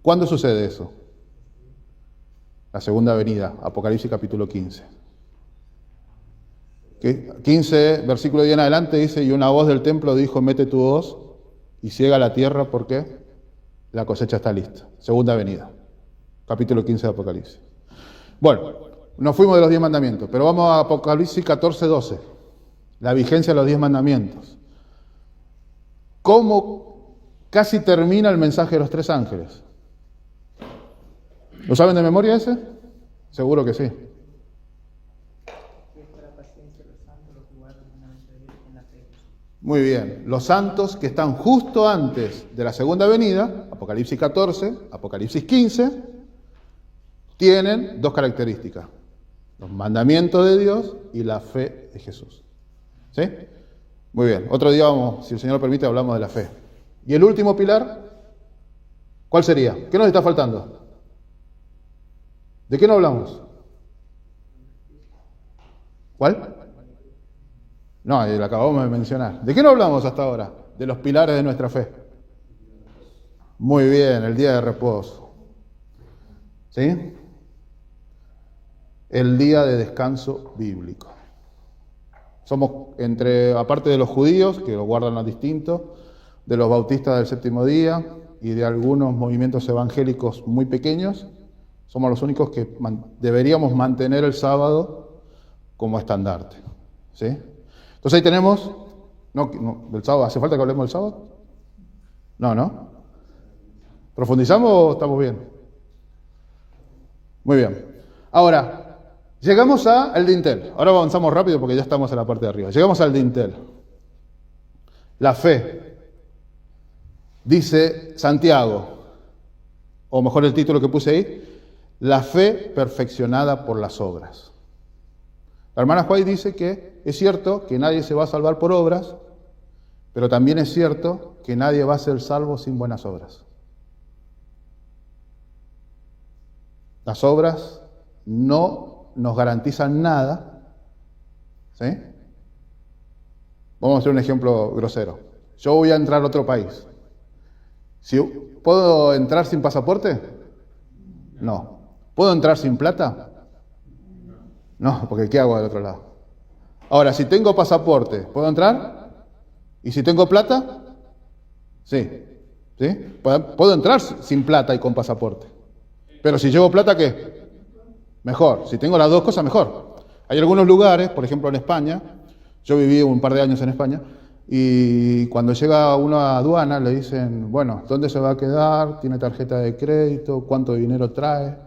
C: ¿Cuándo sucede eso? La segunda venida, Apocalipsis capítulo 15. 15, versículo 10 en adelante dice, y una voz del templo dijo, mete tu hoz y ciega la tierra porque la cosecha está lista. Segunda venida, capítulo 15 de Apocalipsis. Bueno, nos fuimos de los 10 mandamientos, pero vamos a Apocalipsis 14, 12. La vigencia de los 10 mandamientos. ¿Cómo casi termina el mensaje de los 3 ángeles? ¿Lo saben de memoria ese? Seguro que sí. Muy bien, los santos que están justo antes de la segunda venida, Apocalipsis 14, Apocalipsis 15, tienen 2 características, los mandamientos de Dios y la fe de Jesús. ¿Sí? Muy bien, otro día vamos, si el Señor lo permite, hablamos de la fe. ¿Y el último pilar? ¿Cuál sería? ¿Qué nos está faltando? ¿De qué no hablamos? ¿Cuál? No, lo acabamos de mencionar. ¿De qué no hablamos hasta ahora? De los pilares de nuestra fe. Muy bien, el día de reposo. ¿Sí? El día de descanso bíblico. Somos aparte de los judíos, que lo guardan a distinto, de los bautistas del 7º día y de algunos movimientos evangélicos muy pequeños, somos los únicos que deberíamos mantener el sábado como estandarte. ¿Sí? Entonces ahí tenemos, del sábado, ¿hace falta que hablemos del sábado? No. ¿Profundizamos o estamos bien? Muy bien. Ahora, llegamos al dintel. Ahora avanzamos rápido porque ya estamos en la parte de arriba. Llegamos al dintel. La fe. Dice Santiago, o mejor el título que puse ahí, la fe perfeccionada por las obras. La hermana White dice que es cierto que nadie se va a salvar por obras, pero también es cierto que nadie va a ser salvo sin buenas obras. Las obras no nos garantizan nada, ¿sí? Vamos a hacer un ejemplo grosero. Yo voy a entrar a otro país. ¿Puedo entrar sin pasaporte? No. ¿Puedo entrar sin plata? No, porque ¿qué hago del otro lado? Ahora, si tengo pasaporte, ¿puedo entrar? ¿Y si tengo plata? Sí. ¿Sí? Puedo entrar sin plata y con pasaporte. Pero si llevo plata, ¿qué? Mejor. Si tengo las dos cosas, mejor. Hay algunos lugares, por ejemplo en España, yo viví un par de años en España, y cuando llega uno a aduana le dicen, bueno, ¿dónde se va a quedar? ¿Tiene tarjeta de crédito? ¿Cuánto dinero trae?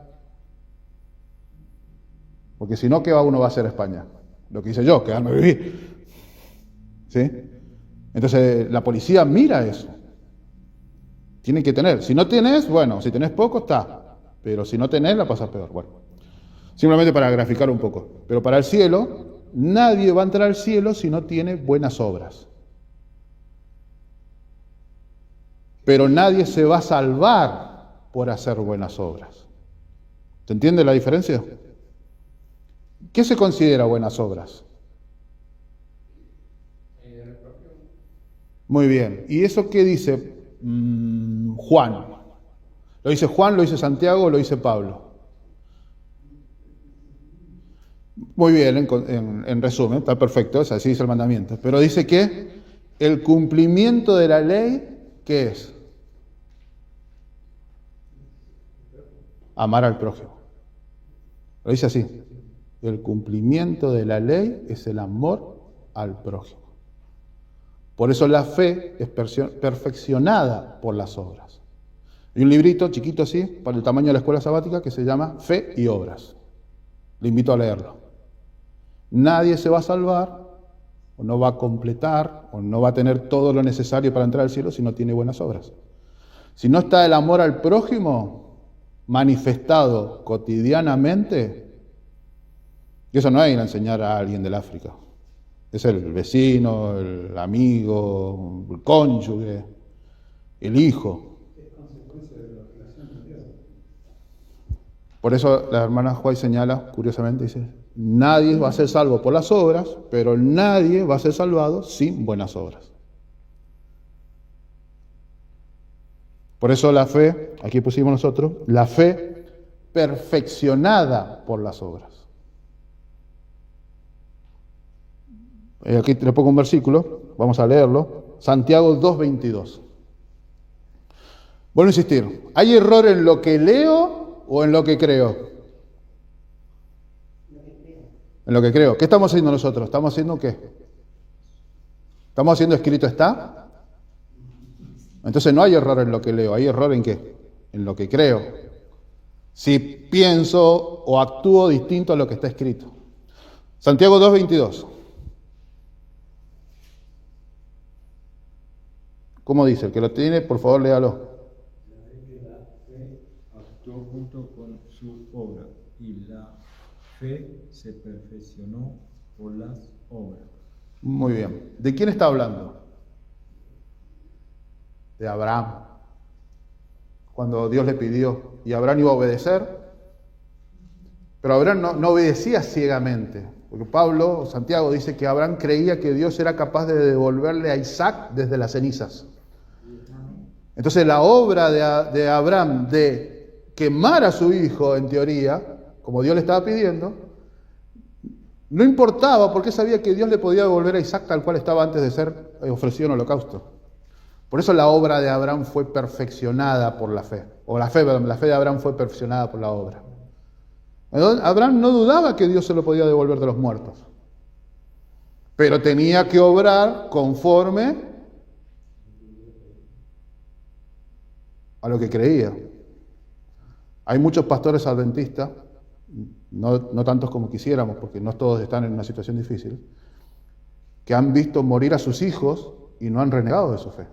C: Porque si no, ¿qué uno va a hacer a España? Lo que hice yo, quedarme a vivir. ¿Sí? Entonces, la policía mira eso. Tienen que tener. Si no tenés, bueno, si tenés poco, está. Pero si no tenés, la pasas peor. Bueno, simplemente para graficar un poco. Pero para el cielo, nadie va a entrar al cielo si no tiene buenas obras. Pero nadie se va a salvar por hacer buenas obras. ¿Se entiende la diferencia? ¿Qué se considera buenas obras? Muy bien. ¿Y eso qué dice Juan? ¿Lo dice Juan, lo dice Santiago o lo dice Pablo? Muy bien, en resumen, está perfecto, así dice el mandamiento. Pero dice que el cumplimiento de la ley, ¿qué es? Amar al prójimo. Lo dice así. El cumplimiento de la ley es el amor al prójimo. Por eso la fe es perfeccionada por las obras. Hay un librito chiquito así, para el tamaño de la escuela sabática, que se llama Fe y Obras. Le invito a leerlo. Nadie se va a salvar, o no va a completar, o no va a tener todo lo necesario para entrar al cielo si no tiene buenas obras. Si no está el amor al prójimo manifestado cotidianamente, y eso no es ir a enseñar a alguien del África. Es el vecino, el amigo, el cónyuge, el hijo.
G: Es consecuencia de la relación con Dios.
C: Por eso la hermana White señala, curiosamente, dice, nadie va a ser salvo por las obras, pero nadie va a ser salvado sin buenas obras. Por eso la fe, aquí pusimos nosotros, la fe perfeccionada por las obras. Aquí le pongo un versículo, vamos a leerlo, Santiago 2:22. Vuelvo a insistir, ¿hay error en lo que leo o en lo que creo? En lo que creo. ¿Qué estamos haciendo nosotros? ¿Estamos haciendo qué? ¿Estamos haciendo escrito está? Entonces no hay error en lo que leo, ¿hay error en qué? En lo que creo. Si pienso o actúo distinto a lo que está escrito. Santiago 2:22. ¿Cómo dice? El que lo tiene, por favor, léalo.
G: La fe actuó junto con su obra y la fe se perfeccionó por las obras.
C: Muy bien. ¿De quién está hablando? De Abraham. Cuando Dios le pidió, y Abraham iba a obedecer, pero Abraham no obedecía ciegamente, porque Santiago dice que Abraham creía que Dios era capaz de devolverle a Isaac desde las cenizas. Entonces la obra de Abraham de quemar a su hijo, en teoría, como Dios le estaba pidiendo, no importaba porque sabía que Dios le podía devolver a Isaac tal cual estaba antes de ser ofrecido en holocausto. Por eso la obra de Abraham fue perfeccionada por la fe. O la fe de Abraham fue perfeccionada por la obra. Abraham no dudaba que Dios se lo podía devolver de los muertos. Pero tenía que obrar conforme a lo que creía. Hay muchos pastores adventistas, no tantos como quisiéramos, porque no todos están en una situación difícil, que han visto morir a sus hijos y no han renegado de su fe.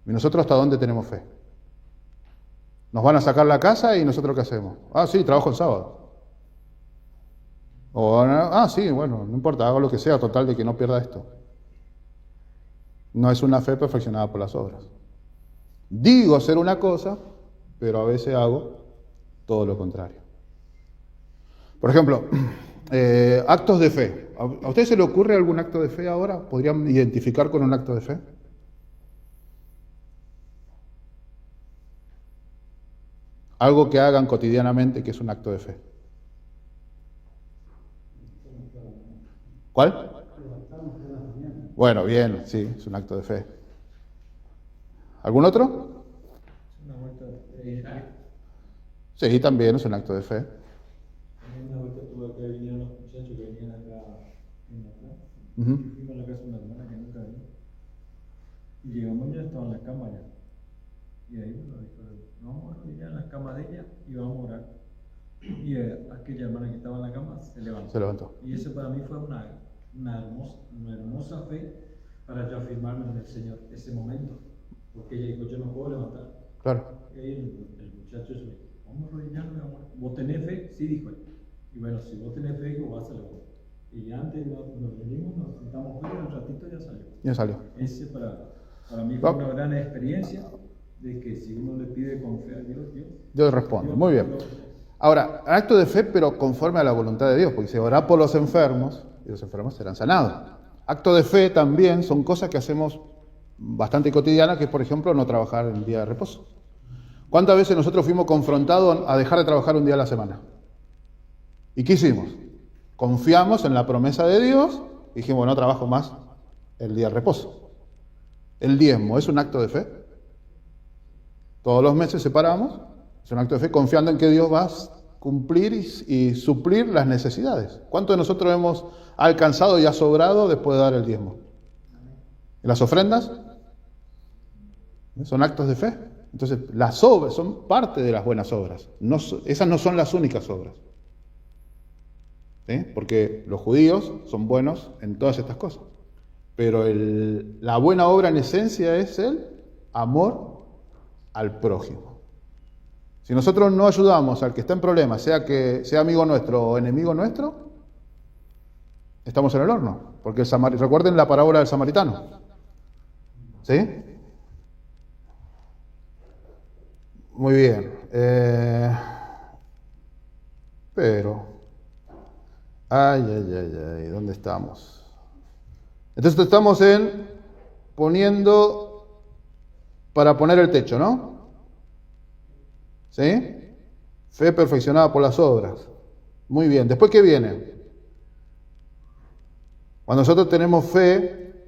C: ¿Y nosotros hasta dónde tenemos fe? Nos van a sacar la casa y nosotros ¿qué hacemos? Ah, sí, trabajo el sábado. O, sí, bueno, no importa, hago lo que sea, total de que no pierda esto. No es una fe perfeccionada por las obras. Digo ser una cosa, pero a veces hago todo lo contrario. Por ejemplo, actos de fe. ¿A usted se le ocurre algún acto de fe ahora? ¿Podrían identificar con un acto de fe? Algo que hagan cotidianamente que es un acto de fe. ¿Cuál? Bueno, bien, sí, es un acto de fe. ¿Algún otro?
G: Una vuelta de
C: Sí, también es un acto de fe.
G: una vuelta tuve acá, vinieron los muchachos que venían acá en la plaza.
C: Ujú.
G: Fuimos a la casa de una hermana que nunca vi. Y llegamos y ya estaba en la cama ya. Y ahí nos dijo, vamos a arrodillar en la cama de ella y vamos a orar. Y aquella hermana que estaba en la cama se levantó.
C: Se levantó.
G: Y eso para mí fue una hermosa fe para yo afirmarme en el Señor ese momento. Porque ella dijo, yo no puedo levantar.
C: Claro.
G: Y ahí el muchacho se dijo, vamos a arrodillarnos, vamos. ¿Vos tenés fe? Sí, dijo él. Y bueno, si vos tenés fe, dijo, vas a levantar. Y antes nos venimos, nos sentamos fuera, un ratito ya salió.
C: Ya salió.
G: Ese para mí fue una gran experiencia de que si uno le pide con fe a Dios,
C: Dios responde. Muy bien. Ahora, acto de fe, pero conforme a la voluntad de Dios, porque se orará por los enfermos y los enfermos serán sanados. Acto de fe también son cosas que hacemos bastante cotidianas, que es, por ejemplo, no trabajar en día de reposo. ¿Cuántas veces nosotros fuimos confrontados a dejar de trabajar un día a la semana? ¿Y qué hicimos? Confiamos en la promesa de Dios y dijimos, no trabajo más el día de reposo. El diezmo es un acto de fe. Todos los meses separamos, es un acto de fe confiando en que Dios va a cumplir y suplir las necesidades. ¿Cuántos de nosotros hemos alcanzado y ha sobrado después de dar el diezmo? ¿Y las ofrendas? Son actos de fe. Entonces, las obras son parte de las buenas obras. Esas no son las únicas obras. ¿Sí? Porque los judíos son buenos en todas estas cosas. Pero la buena obra en esencia es el amor al prójimo. Si nosotros no ayudamos al que está en problemas, sea que sea amigo nuestro o enemigo nuestro, estamos en el horno. Porque recuerden la parábola del samaritano. ¿Sí? Muy bien. Pero... Ay, ¿dónde estamos? Entonces estamos para poner el techo, ¿no? ¿Sí? Fe perfeccionada por las obras. Muy bien. ¿Después qué viene? Cuando nosotros tenemos fe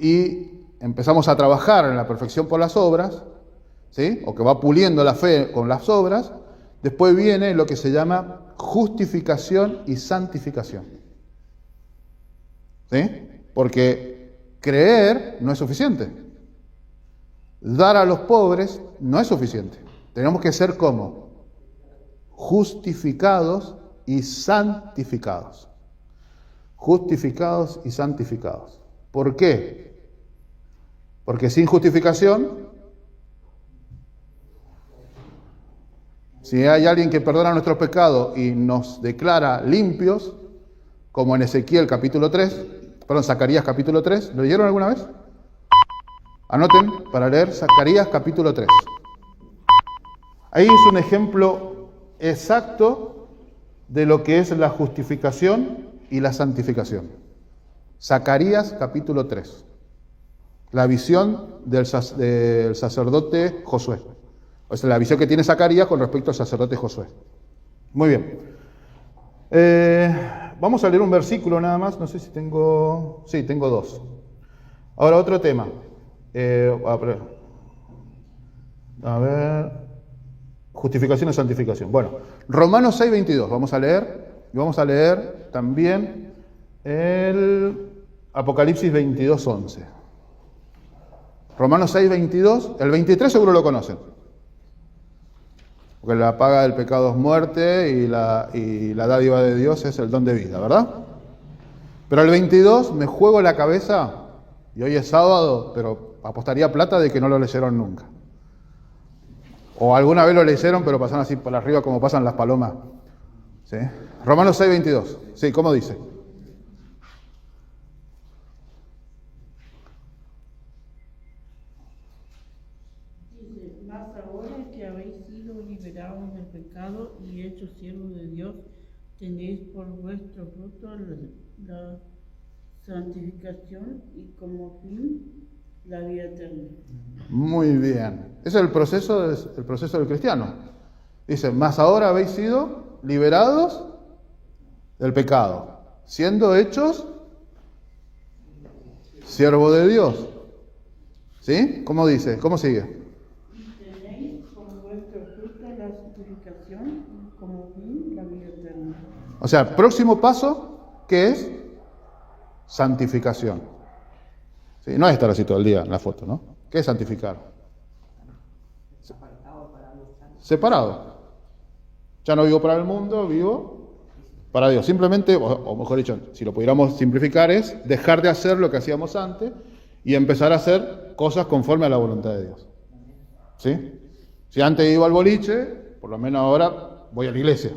C: y empezamos a trabajar en la perfección por las obras, ¿sí? O que va puliendo la fe con las obras, después viene lo que se llama justificación y santificación. ¿Sí? Porque creer no es suficiente. Dar a los pobres no es suficiente. Tenemos que ser como justificados y santificados. Justificados y santificados. ¿Por qué? Porque sin justificación, si hay alguien que perdona nuestros pecados y nos declara limpios, como en Zacarías capítulo 3, ¿lo leyeron alguna vez? Anoten para leer Zacarías capítulo 3. Ahí es un ejemplo exacto de lo que es la justificación y la santificación. Zacarías capítulo 3. La visión del sacerdote Josué. O sea, la visión que tiene Zacarías con respecto al sacerdote Josué. Muy bien. Vamos a leer un versículo nada más. No sé si tengo... Sí, tengo dos. Ahora otro tema. A ver... Justificación y santificación. Bueno, Romanos 6:22. Vamos a leer. Y vamos a leer también el Apocalipsis 22:11. Romanos 6:22. El 23 seguro lo conocen. Porque la paga del pecado es muerte y la dádiva de Dios es el don de vida, ¿verdad? Pero el 22 me juego la cabeza, y hoy es sábado, pero apostaría plata de que no lo leyeron nunca. O alguna vez lo leyeron, pero pasaron así por arriba como pasan las palomas. ¿Sí? Romanos 6:22. Sí, ¿cómo dice?
H: Dice, mas ahora que habéis sido liberados del pecado y hechos siervos de Dios, tenéis por vuestro fruto la santificación y como fin la vida eterna.
C: Muy bien. Ese es el proceso del cristiano. Dice, mas ahora habéis sido liberados del pecado, siendo hechos siervos de Dios. ¿Sí? ¿Cómo dice? ¿Cómo sigue?
H: Tenéis por vuestro fruto la santificación y como fin la vida eterna.
C: O sea, próximo paso, ¿qué es? Santificación. ¿Sí? No es estar así todo el día en la foto, ¿no? ¿Qué es santificar? Separado. Ya no vivo para el mundo, vivo para Dios. Simplemente, o mejor dicho, si lo pudiéramos simplificar, es dejar de hacer lo que hacíamos antes y empezar a hacer cosas conforme a la voluntad de Dios. ¿Sí? Si antes iba al boliche, por lo menos ahora voy a la iglesia,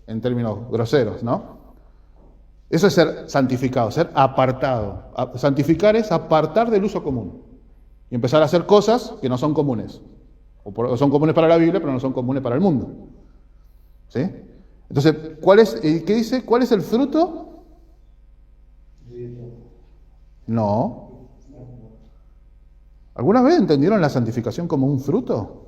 C: en términos groseros, ¿no? Eso es ser santificado, ser apartado. Santificar es apartar del uso común y empezar a hacer cosas que no son comunes. O son comunes para la Biblia, pero no son comunes para el mundo. ¿Sí? Entonces, ¿qué dice? ¿Cuál es el fruto? No. ¿Alguna vez entendieron la santificación como un fruto?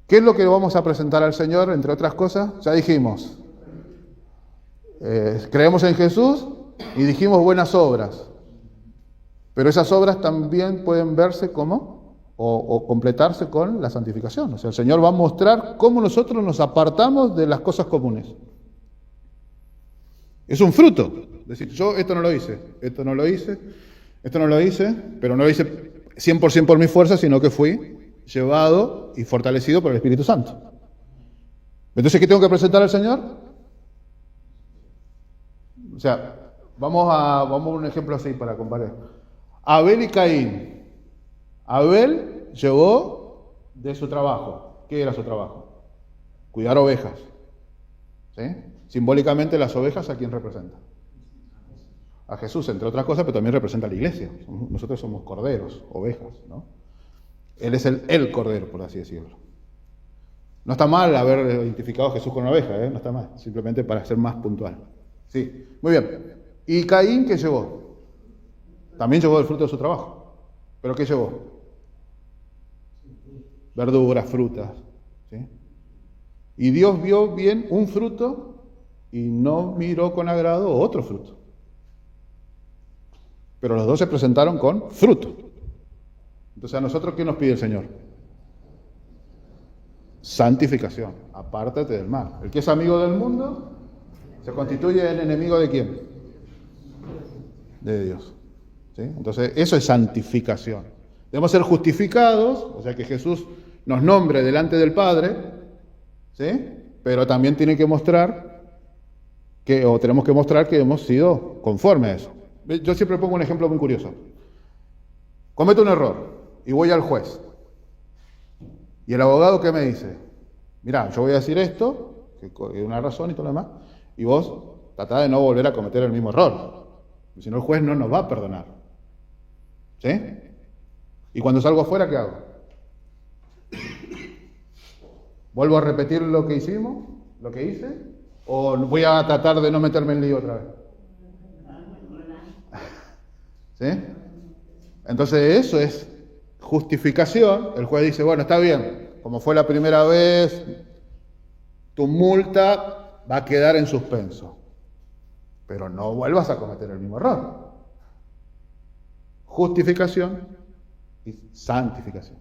C: ¿Qué es lo que vamos a presentar al Señor, entre otras cosas? Ya dijimos, creemos en Jesús y dijimos buenas obras. Pero esas obras también pueden verse como, o completarse con la santificación. O sea, el Señor va a mostrar cómo nosotros nos apartamos de las cosas comunes. Es un fruto. Es decir, yo esto no lo hice, esto no lo hice, esto no lo hice, pero no lo hice 100% por mi fuerza, sino que fui llevado y fortalecido por el Espíritu Santo. Entonces, ¿qué tengo que presentar al Señor? O sea, vamos a un ejemplo así para comparar. Abel y Caín. Abel llevó de su trabajo. ¿Qué era su trabajo? Cuidar ovejas. ¿Sí? Simbólicamente las ovejas, ¿a quién representa? A Jesús, entre otras cosas, pero también representa a la iglesia. Nosotros somos corderos, ovejas, ¿no? Él es el cordero, por así decirlo. No está mal haber identificado a Jesús con una oveja, no está mal, simplemente para ser más puntual. Sí, muy bien. ¿Y Caín qué llevó? También llevó el fruto de su trabajo. ¿Pero qué llevó? Verduras, frutas. ¿Sí? Y Dios vio bien un fruto y no miró con agrado otro fruto. Pero los dos se presentaron con fruto. Entonces, ¿a nosotros qué nos pide el Señor? Santificación. Apártate del mal. El que es amigo del mundo se constituye en enemigo ¿de quién? De Dios. ¿Sí? Entonces, eso es santificación. Debemos ser justificados, o sea que Jesús nos nombre delante del Padre, ¿sí? Pero también tiene que mostrar tenemos que mostrar que hemos sido conformes a eso. Yo siempre pongo un ejemplo muy curioso. Cometo un error y voy al juez. Y el abogado, ¿qué me dice? Mirá, yo voy a decir esto, que es una razón y todo lo demás, y vos tratá de no volver a cometer el mismo error. Si no, el juez no nos va a perdonar. ¿Sí? Y cuando salgo afuera, ¿qué hago? ¿Vuelvo a repetir lo que hicimos? ¿Lo que hice? ¿O voy a tratar de no meterme en lío otra vez? ¿Sí? Entonces eso es justificación. El juez dice, bueno, está bien, como fue la primera vez, tu multa va a quedar en suspenso, pero no vuelvas a cometer el mismo error. Justificación y santificación.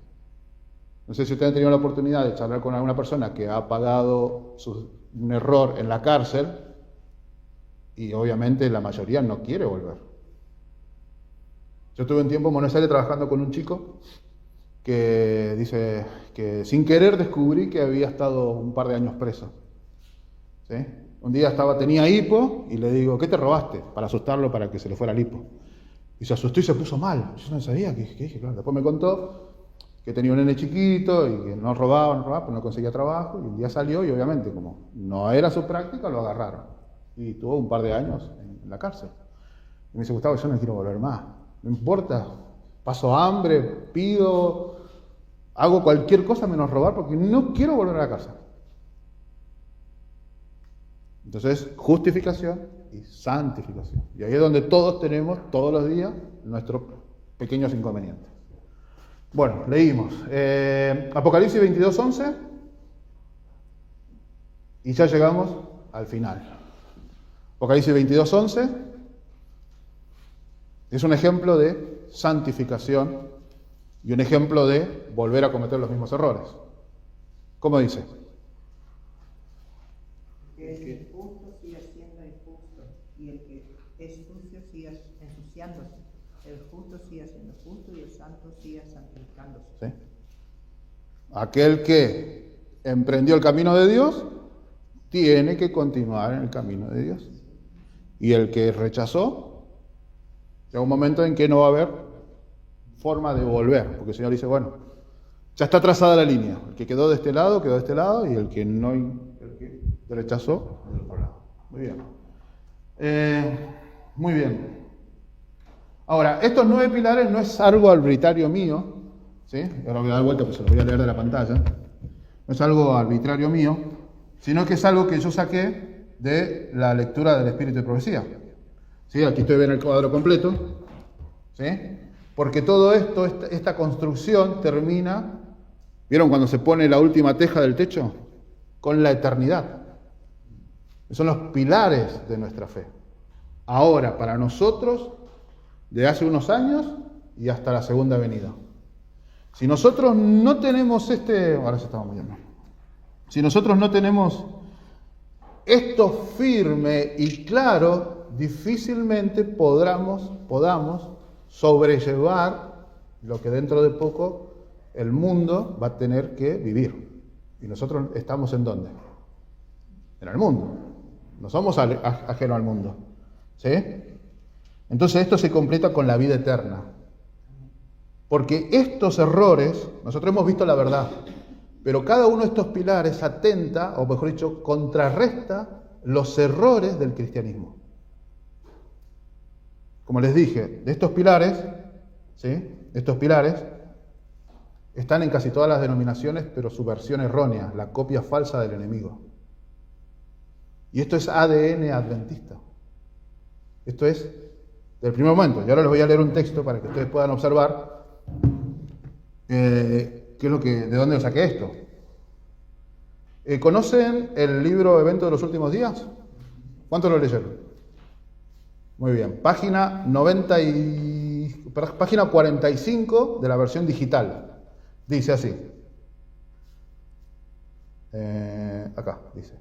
C: No sé si ustedes han tenido la oportunidad de charlar con alguna persona que ha pagado un error en la cárcel Y obviamente la mayoría no quiere volver. Yo estuve un tiempo en Buenos Aires trabajando con un chico que dice que sin querer descubrí que había estado un par de años preso. ¿Sí? Un día tenía hipo y le digo, ¿qué te robaste? Para asustarlo, para que se le fuera el hipo. Y se asustó y se puso mal. Yo no sabía qué dije, claro. Después me contó que tenía un nene chiquito y que no robaba, pero no conseguía trabajo. Y un día salió y obviamente, como no era su práctica, lo agarraron. Y tuvo un par de años en la cárcel. Y me dice, Gustavo, yo no quiero volver más. No importa, paso hambre, pido, hago cualquier cosa menos robar porque no quiero volver a la casa. Entonces, justificación y santificación. Y ahí es donde todos tenemos, todos los días, nuestros pequeños inconvenientes. Bueno, leímos. Apocalipsis 22:11. Y ya llegamos al final. Apocalipsis 22:11. Es un ejemplo de santificación y un ejemplo de volver a cometer los mismos errores. ¿Cómo dice?
F: Que el injusto siga siendo injusto y el que es sucio siga ensuciándose. El justo siga siendo justo y el santo siga santificándose.
C: ¿Sí? Aquel que emprendió el camino de Dios tiene que continuar en el camino de Dios. Y el que rechazó, llega un momento en que no va a haber forma de volver, porque el Señor dice, bueno, ya está trazada la línea. El que quedó de este lado, y el que no, el que rechazó, del otro lado. Muy bien. Muy bien. Ahora, estos 9 pilares no es algo arbitrario mío, ¿sí? Ahora voy a dar vuelta, pues se lo voy a leer de la pantalla. No es algo arbitrario mío, sino que es algo que yo saqué de la lectura del Espíritu de Profecía. ¿Sí? Aquí estoy viendo el cuadro completo, ¿sí? Porque todo esto, esta construcción termina, ¿vieron cuando se pone la última teja del techo? Con la eternidad. Son los pilares de nuestra fe. Ahora, para nosotros, de hace unos años y hasta la segunda venida. Si nosotros no tenemos ahora se estamos viendo. Si nosotros no tenemos esto firme y claro, difícilmente podamos sobrellevar lo que dentro de poco el mundo va a tener que vivir. Y nosotros estamos ¿en dónde? En el mundo. No somos ajenos al mundo. ¿Sí? Entonces esto se completa con la vida eterna. Porque estos errores, nosotros hemos visto la verdad, pero cada uno de estos pilares atenta, o mejor dicho, contrarresta los errores del cristianismo. Como les dije, de estos pilares, ¿sí? Estos pilares están en casi todas las denominaciones, pero su versión errónea, la copia falsa del enemigo. Y esto es ADN adventista. Esto es del primer momento. Y ahora les voy a leer un texto para que ustedes puedan observar de dónde saqué esto. ¿Conocen el libro Evento de los Últimos Días? ¿Cuántos lo leyeron? Muy bien. Página 45 de la versión digital. Dice así. Acá dice.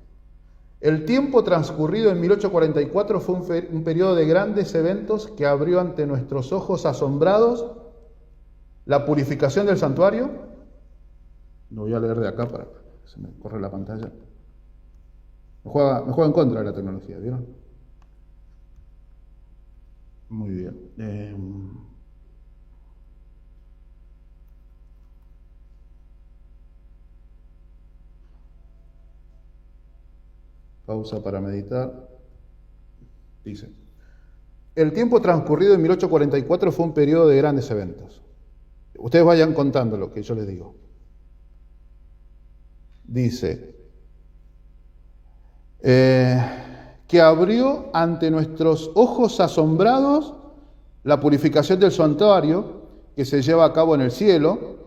C: El tiempo transcurrido en 1844 fue un periodo de grandes eventos que abrió ante nuestros ojos asombrados la purificación del santuario. Lo voy a leer de acá para que se me corre la pantalla. Me juega en contra de la tecnología, ¿vieron? Muy bien. Pausa para meditar. Dice, el tiempo transcurrido en 1844 fue un periodo de grandes eventos. Ustedes vayan contando lo que yo les digo. Dice, que abrió ante nuestros ojos asombrados la purificación del santuario que se lleva a cabo en el cielo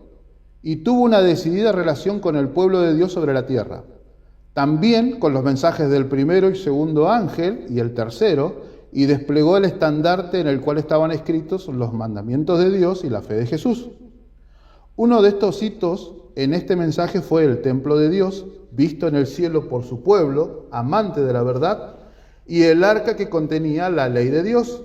C: y tuvo una decidida relación con el pueblo de Dios sobre la tierra. También con los mensajes del primero y segundo ángel y el tercero, y desplegó el estandarte en el cual estaban escritos los mandamientos de Dios y la fe de Jesús. Uno de estos hitos en este mensaje fue el templo de Dios, visto en el cielo por su pueblo, amante de la verdad, y el arca que contenía la ley de Dios.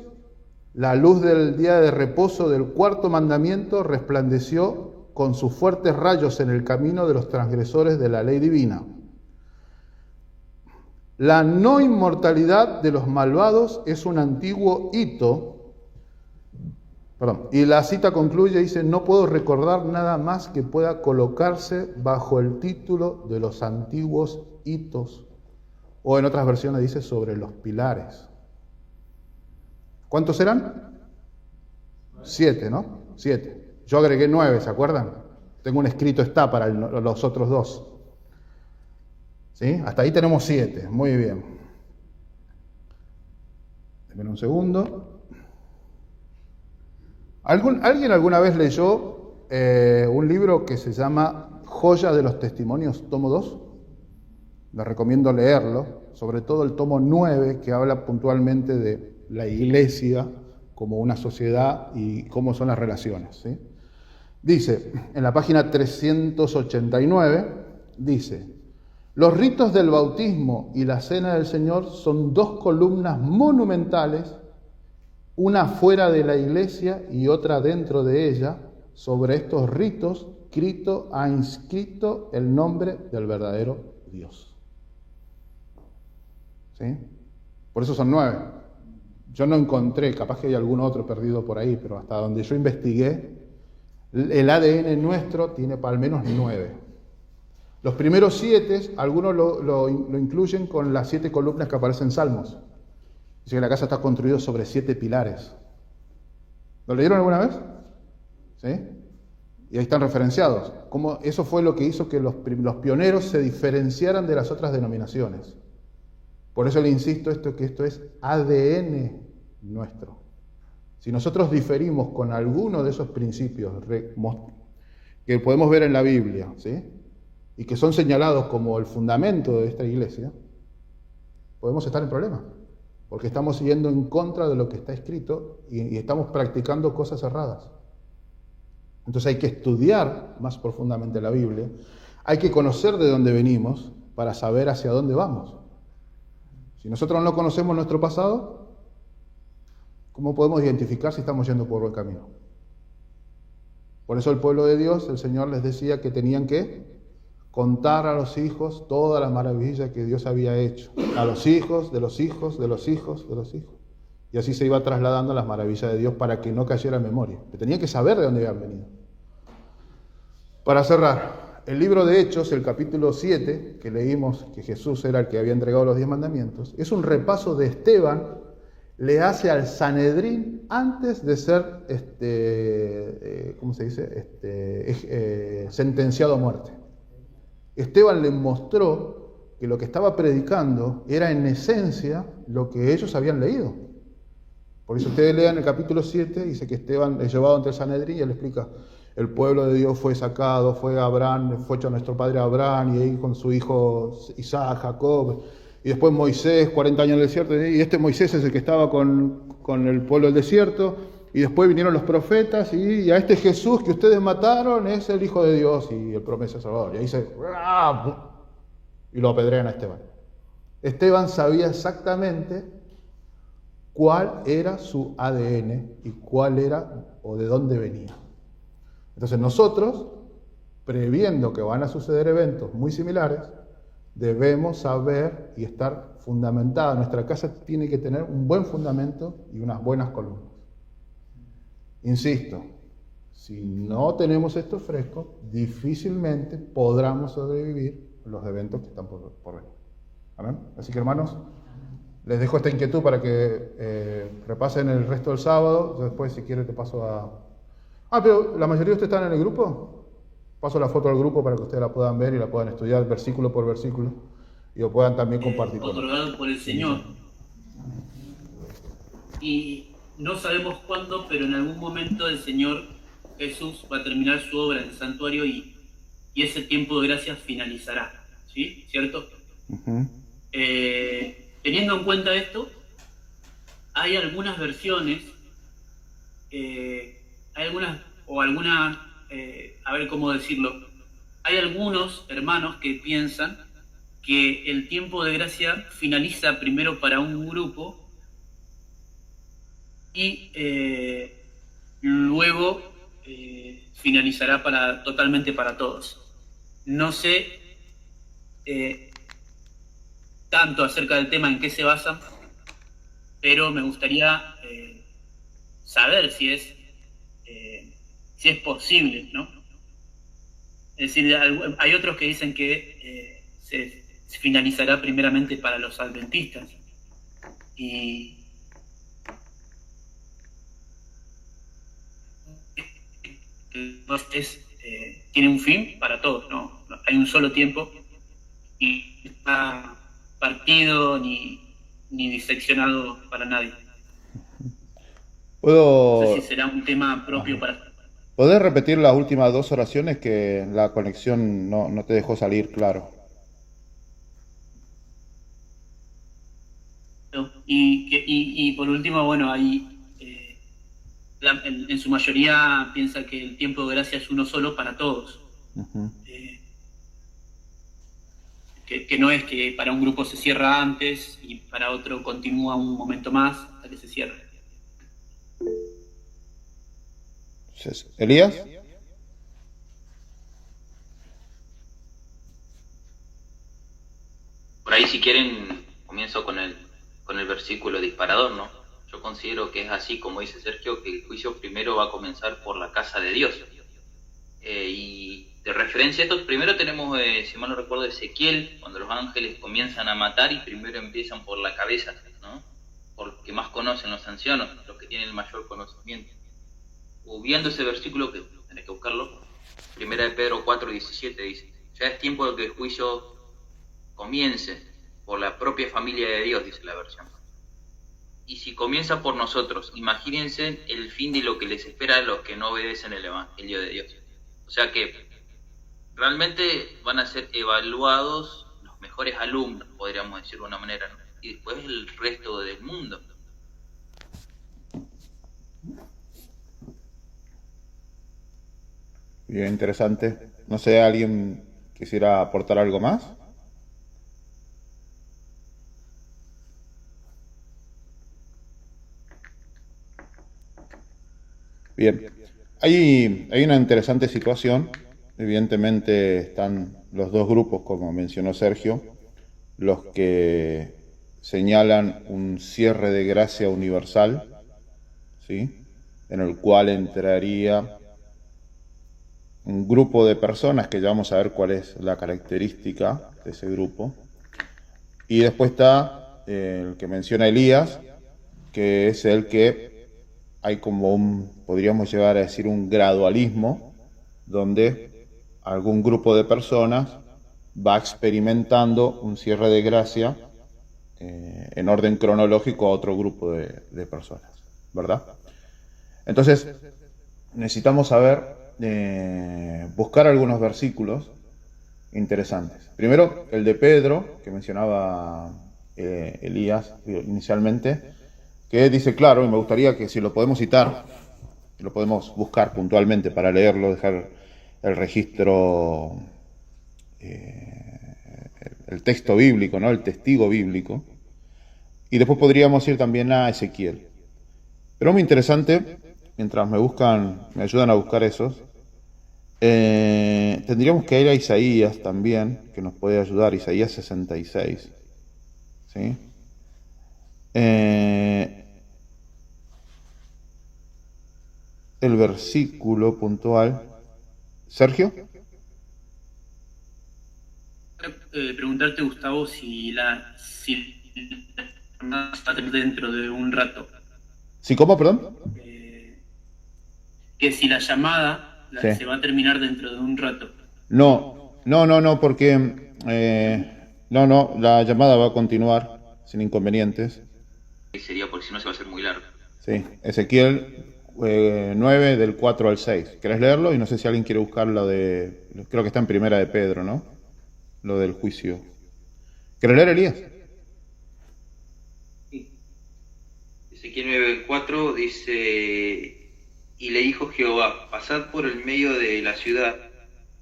C: La luz del día de reposo del cuarto mandamiento resplandeció con sus fuertes rayos en el camino de los transgresores de la ley divina. La no inmortalidad de los malvados es un antiguo hito. Y la cita concluye, dice, no puedo recordar nada más que pueda colocarse bajo el título de los antiguos hitos. O en otras versiones dice sobre los pilares. ¿Cuántos eran? 7, ¿no? 7. Yo agregué 9, ¿se acuerdan? Tengo un escrito está para los otros 2. ¿Sí? Hasta ahí tenemos 7. Muy bien. Denme un segundo. ¿Alguien alguna vez leyó un libro que se llama Joya de los Testimonios, tomo 2? Les recomiendo leerlo, sobre todo el tomo 9, que habla puntualmente de la iglesia como una sociedad y cómo son las relaciones, ¿sí? Dice, en la página 389, dice, los ritos del bautismo y la cena del Señor son 2 columnas monumentales, una fuera de la iglesia y otra dentro de ella. Sobre estos ritos, Cristo ha inscrito el nombre del verdadero Dios. ¿Sí? Por eso son 9. Yo no encontré, capaz que hay algún otro perdido por ahí, pero hasta donde yo investigué, el ADN nuestro tiene al menos 9. Los primeros 7, algunos lo incluyen con las 7 columnas que aparecen en Salmos. Dice que la casa está construida sobre 7 pilares. ¿Lo leyeron alguna vez? ¿Sí? Y ahí están referenciados. Cómo eso fue lo que hizo que los pioneros se diferenciaran de las otras denominaciones. Por eso le insisto que esto es ADN nuestro. Si nosotros diferimos con alguno de esos principios que podemos ver en la Biblia, ¿sí? Y que son señalados como el fundamento de esta iglesia, podemos estar en problemas. Porque estamos yendo en contra de lo que está escrito y estamos practicando cosas erradas. Entonces hay que estudiar más profundamente la Biblia, hay que conocer de dónde venimos para saber hacia dónde vamos. Si nosotros no conocemos nuestro pasado, ¿cómo podemos identificar si estamos yendo por buen camino? Por eso el pueblo de Dios, el Señor les decía que tenían que contar a los hijos todas las maravillas que Dios había hecho. A los hijos, de los hijos, de los hijos, de los hijos. Y así se iba trasladando las maravillas de Dios para que no cayera en memoria. Que tenían que saber de dónde habían venido. Para cerrar, el libro de Hechos, el capítulo 7, que leímos que Jesús era el que había entregado los 10 mandamientos, es un repaso de Esteban, le hace al Sanedrín antes de ser, sentenciado a muerte. Esteban le mostró que lo que estaba predicando era en esencia lo que ellos habían leído. Por eso ustedes lean el capítulo 7, dice que Esteban es llevado ante el Sanedrín y él explica, el pueblo de Dios fue sacado, fue Abraham, fue hecho nuestro padre Abraham, y ahí con su hijo Isaac, Jacob, y después Moisés, 40 años en el desierto, y este Moisés es el que estaba con el pueblo del desierto, y después vinieron los profetas, y a este Jesús que ustedes mataron es el Hijo de Dios y el promesa Salvador. Y ahí y lo apedrean a Esteban. Esteban sabía exactamente cuál era su ADN y cuál era o de dónde venía. Entonces nosotros, previendo que van a suceder eventos muy similares, debemos saber y estar fundamentados. Nuestra casa tiene que tener un buen fundamento y unas buenas columnas. Insisto, si no tenemos esto fresco, difícilmente podremos sobrevivir los eventos que están por venir. ¿Amén? Así que hermanos, les dejo esta inquietud para que repasen el resto del sábado. Yo después, si quieres, te paso a... pero la mayoría de ustedes están en el grupo. Paso la foto al grupo para que ustedes la puedan ver y la puedan estudiar versículo por versículo y lo puedan también compartir.
I: Otorgado por el Señor. Y no sabemos cuándo, pero en algún momento el Señor Jesús va a terminar su obra en el santuario y ese tiempo de gracia finalizará. ¿Sí? ¿Cierto?
C: Uh-huh.
I: Teniendo en cuenta esto, hay algunas versiones, a ver cómo decirlo, hay algunos hermanos que piensan que el tiempo de gracia finaliza primero para un grupo y luego finalizará totalmente para todos. No sé tanto acerca del tema en qué se basan, pero me gustaría saber si es posible, ¿no? Es decir, hay otros que dicen que se finalizará primeramente para los adventistas y entonces tiene un fin para todos, ¿no? Hay un solo tiempo y no está partido ni diseccionado para nadie.
C: ¿Puedo...
I: No sé si será un tema propio para...
C: ¿Podés repetir las últimas dos oraciones que la conexión no te dejó salir claro?
I: Y por último, bueno, ahí en su mayoría piensa que el tiempo de gracia es uno solo para todos.
C: Uh-huh.
I: Que no es que para un grupo se cierra antes y para otro continúa un momento más hasta que se cierre.
C: ¿Elías?
J: Por ahí, si quieren, comienzo con el versículo disparador, ¿no? Yo considero que es así, como dice Sergio, que el juicio primero va a comenzar por la casa de Dios. Y de referencia a esto, primero tenemos, si mal no recuerdo, Ezequiel, cuando los ángeles comienzan a matar y primero empiezan por la cabeza, ¿no? Porque más conocen los ancianos, los que tienen el mayor conocimiento. O viendo ese versículo, que tenés que buscarlo, primera de Pedro 4:17 dice: ya es tiempo de que el juicio comience por la propia familia de Dios, dice la versión. Y si comienza por nosotros, imagínense el fin de lo que les espera a los que no obedecen el evangelio de Dios. O sea que realmente van a ser evaluados los mejores alumnos, podríamos decir de una manera, ¿no? Y después el resto del mundo.
C: Bien, interesante. No sé, ¿alguien quisiera aportar algo más? Bien, hay una interesante situación. Evidentemente están los dos grupos, como mencionó Sergio, los que señalan un cierre de gracia universal, ¿sí?, en el cual entraría un grupo de personas que ya vamos a ver cuál es la característica de ese grupo. Y después está el que menciona Elías, que es el que hay como podríamos llegar a decir, un gradualismo, donde algún grupo de personas va experimentando un cierre de gracia en orden cronológico a otro grupo de personas, ¿verdad? Entonces, necesitamos saber, buscar algunos versículos interesantes. Primero, el de Pedro, que mencionaba Elías inicialmente, que dice claro, y me gustaría que si lo podemos citar, lo podemos buscar puntualmente para leerlo, dejar el registro, el texto bíblico, ¿no?, el testigo bíblico, y después podríamos ir también a Ezequiel. Pero muy interesante, mientras me ayudan a buscar esos, tendríamos que ir a Isaías también, que nos puede ayudar, Isaías 66, ¿sí? El versículo puntual. ¿Sergio?
I: Preguntarte, Gustavo, si la va a tener dentro de un rato.
C: ¿Sí, cómo, perdón?
I: Que si la llamada
C: sí,
I: se va a terminar dentro de un rato.
C: No, porque la llamada va a continuar sin inconvenientes.
J: Sería porque si no se va a hacer muy largo.
C: Sí, Ezequiel 9 del 4 al 6. ¿Querés leerlo? Y no sé si alguien quiere buscar creo que está en primera de Pedro, ¿no? Lo del juicio. ¿Querés leer, Elías?
J: Sí. Ezequiel 9:4 dice: y le dijo Jehová: pasad por el medio de la ciudad,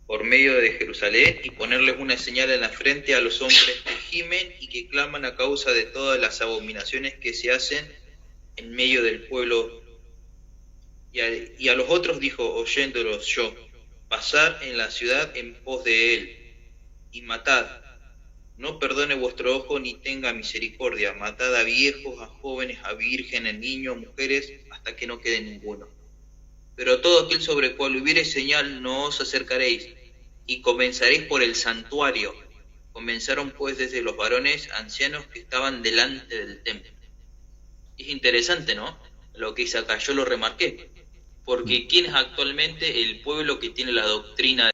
J: por medio de Jerusalén y ponerles una señal en la frente a los hombres que gimen y que claman a causa de todas las abominaciones que se hacen en medio del pueblo. Y a los otros dijo, oyéndolos yo, pasad en la ciudad en pos de él, y matad. No perdone vuestro ojo ni tenga misericordia. Matad a viejos, a jóvenes, a vírgenes, niños, mujeres, hasta que no quede ninguno. Pero todo aquel sobre el cual hubiere señal no os acercaréis, y comenzaréis por el santuario. Comenzaron pues desde los varones ancianos que estaban delante del templo. Es interesante, ¿no? Lo que dice acá, yo lo remarqué. Porque ¿quién es actualmente el pueblo que tiene la doctrina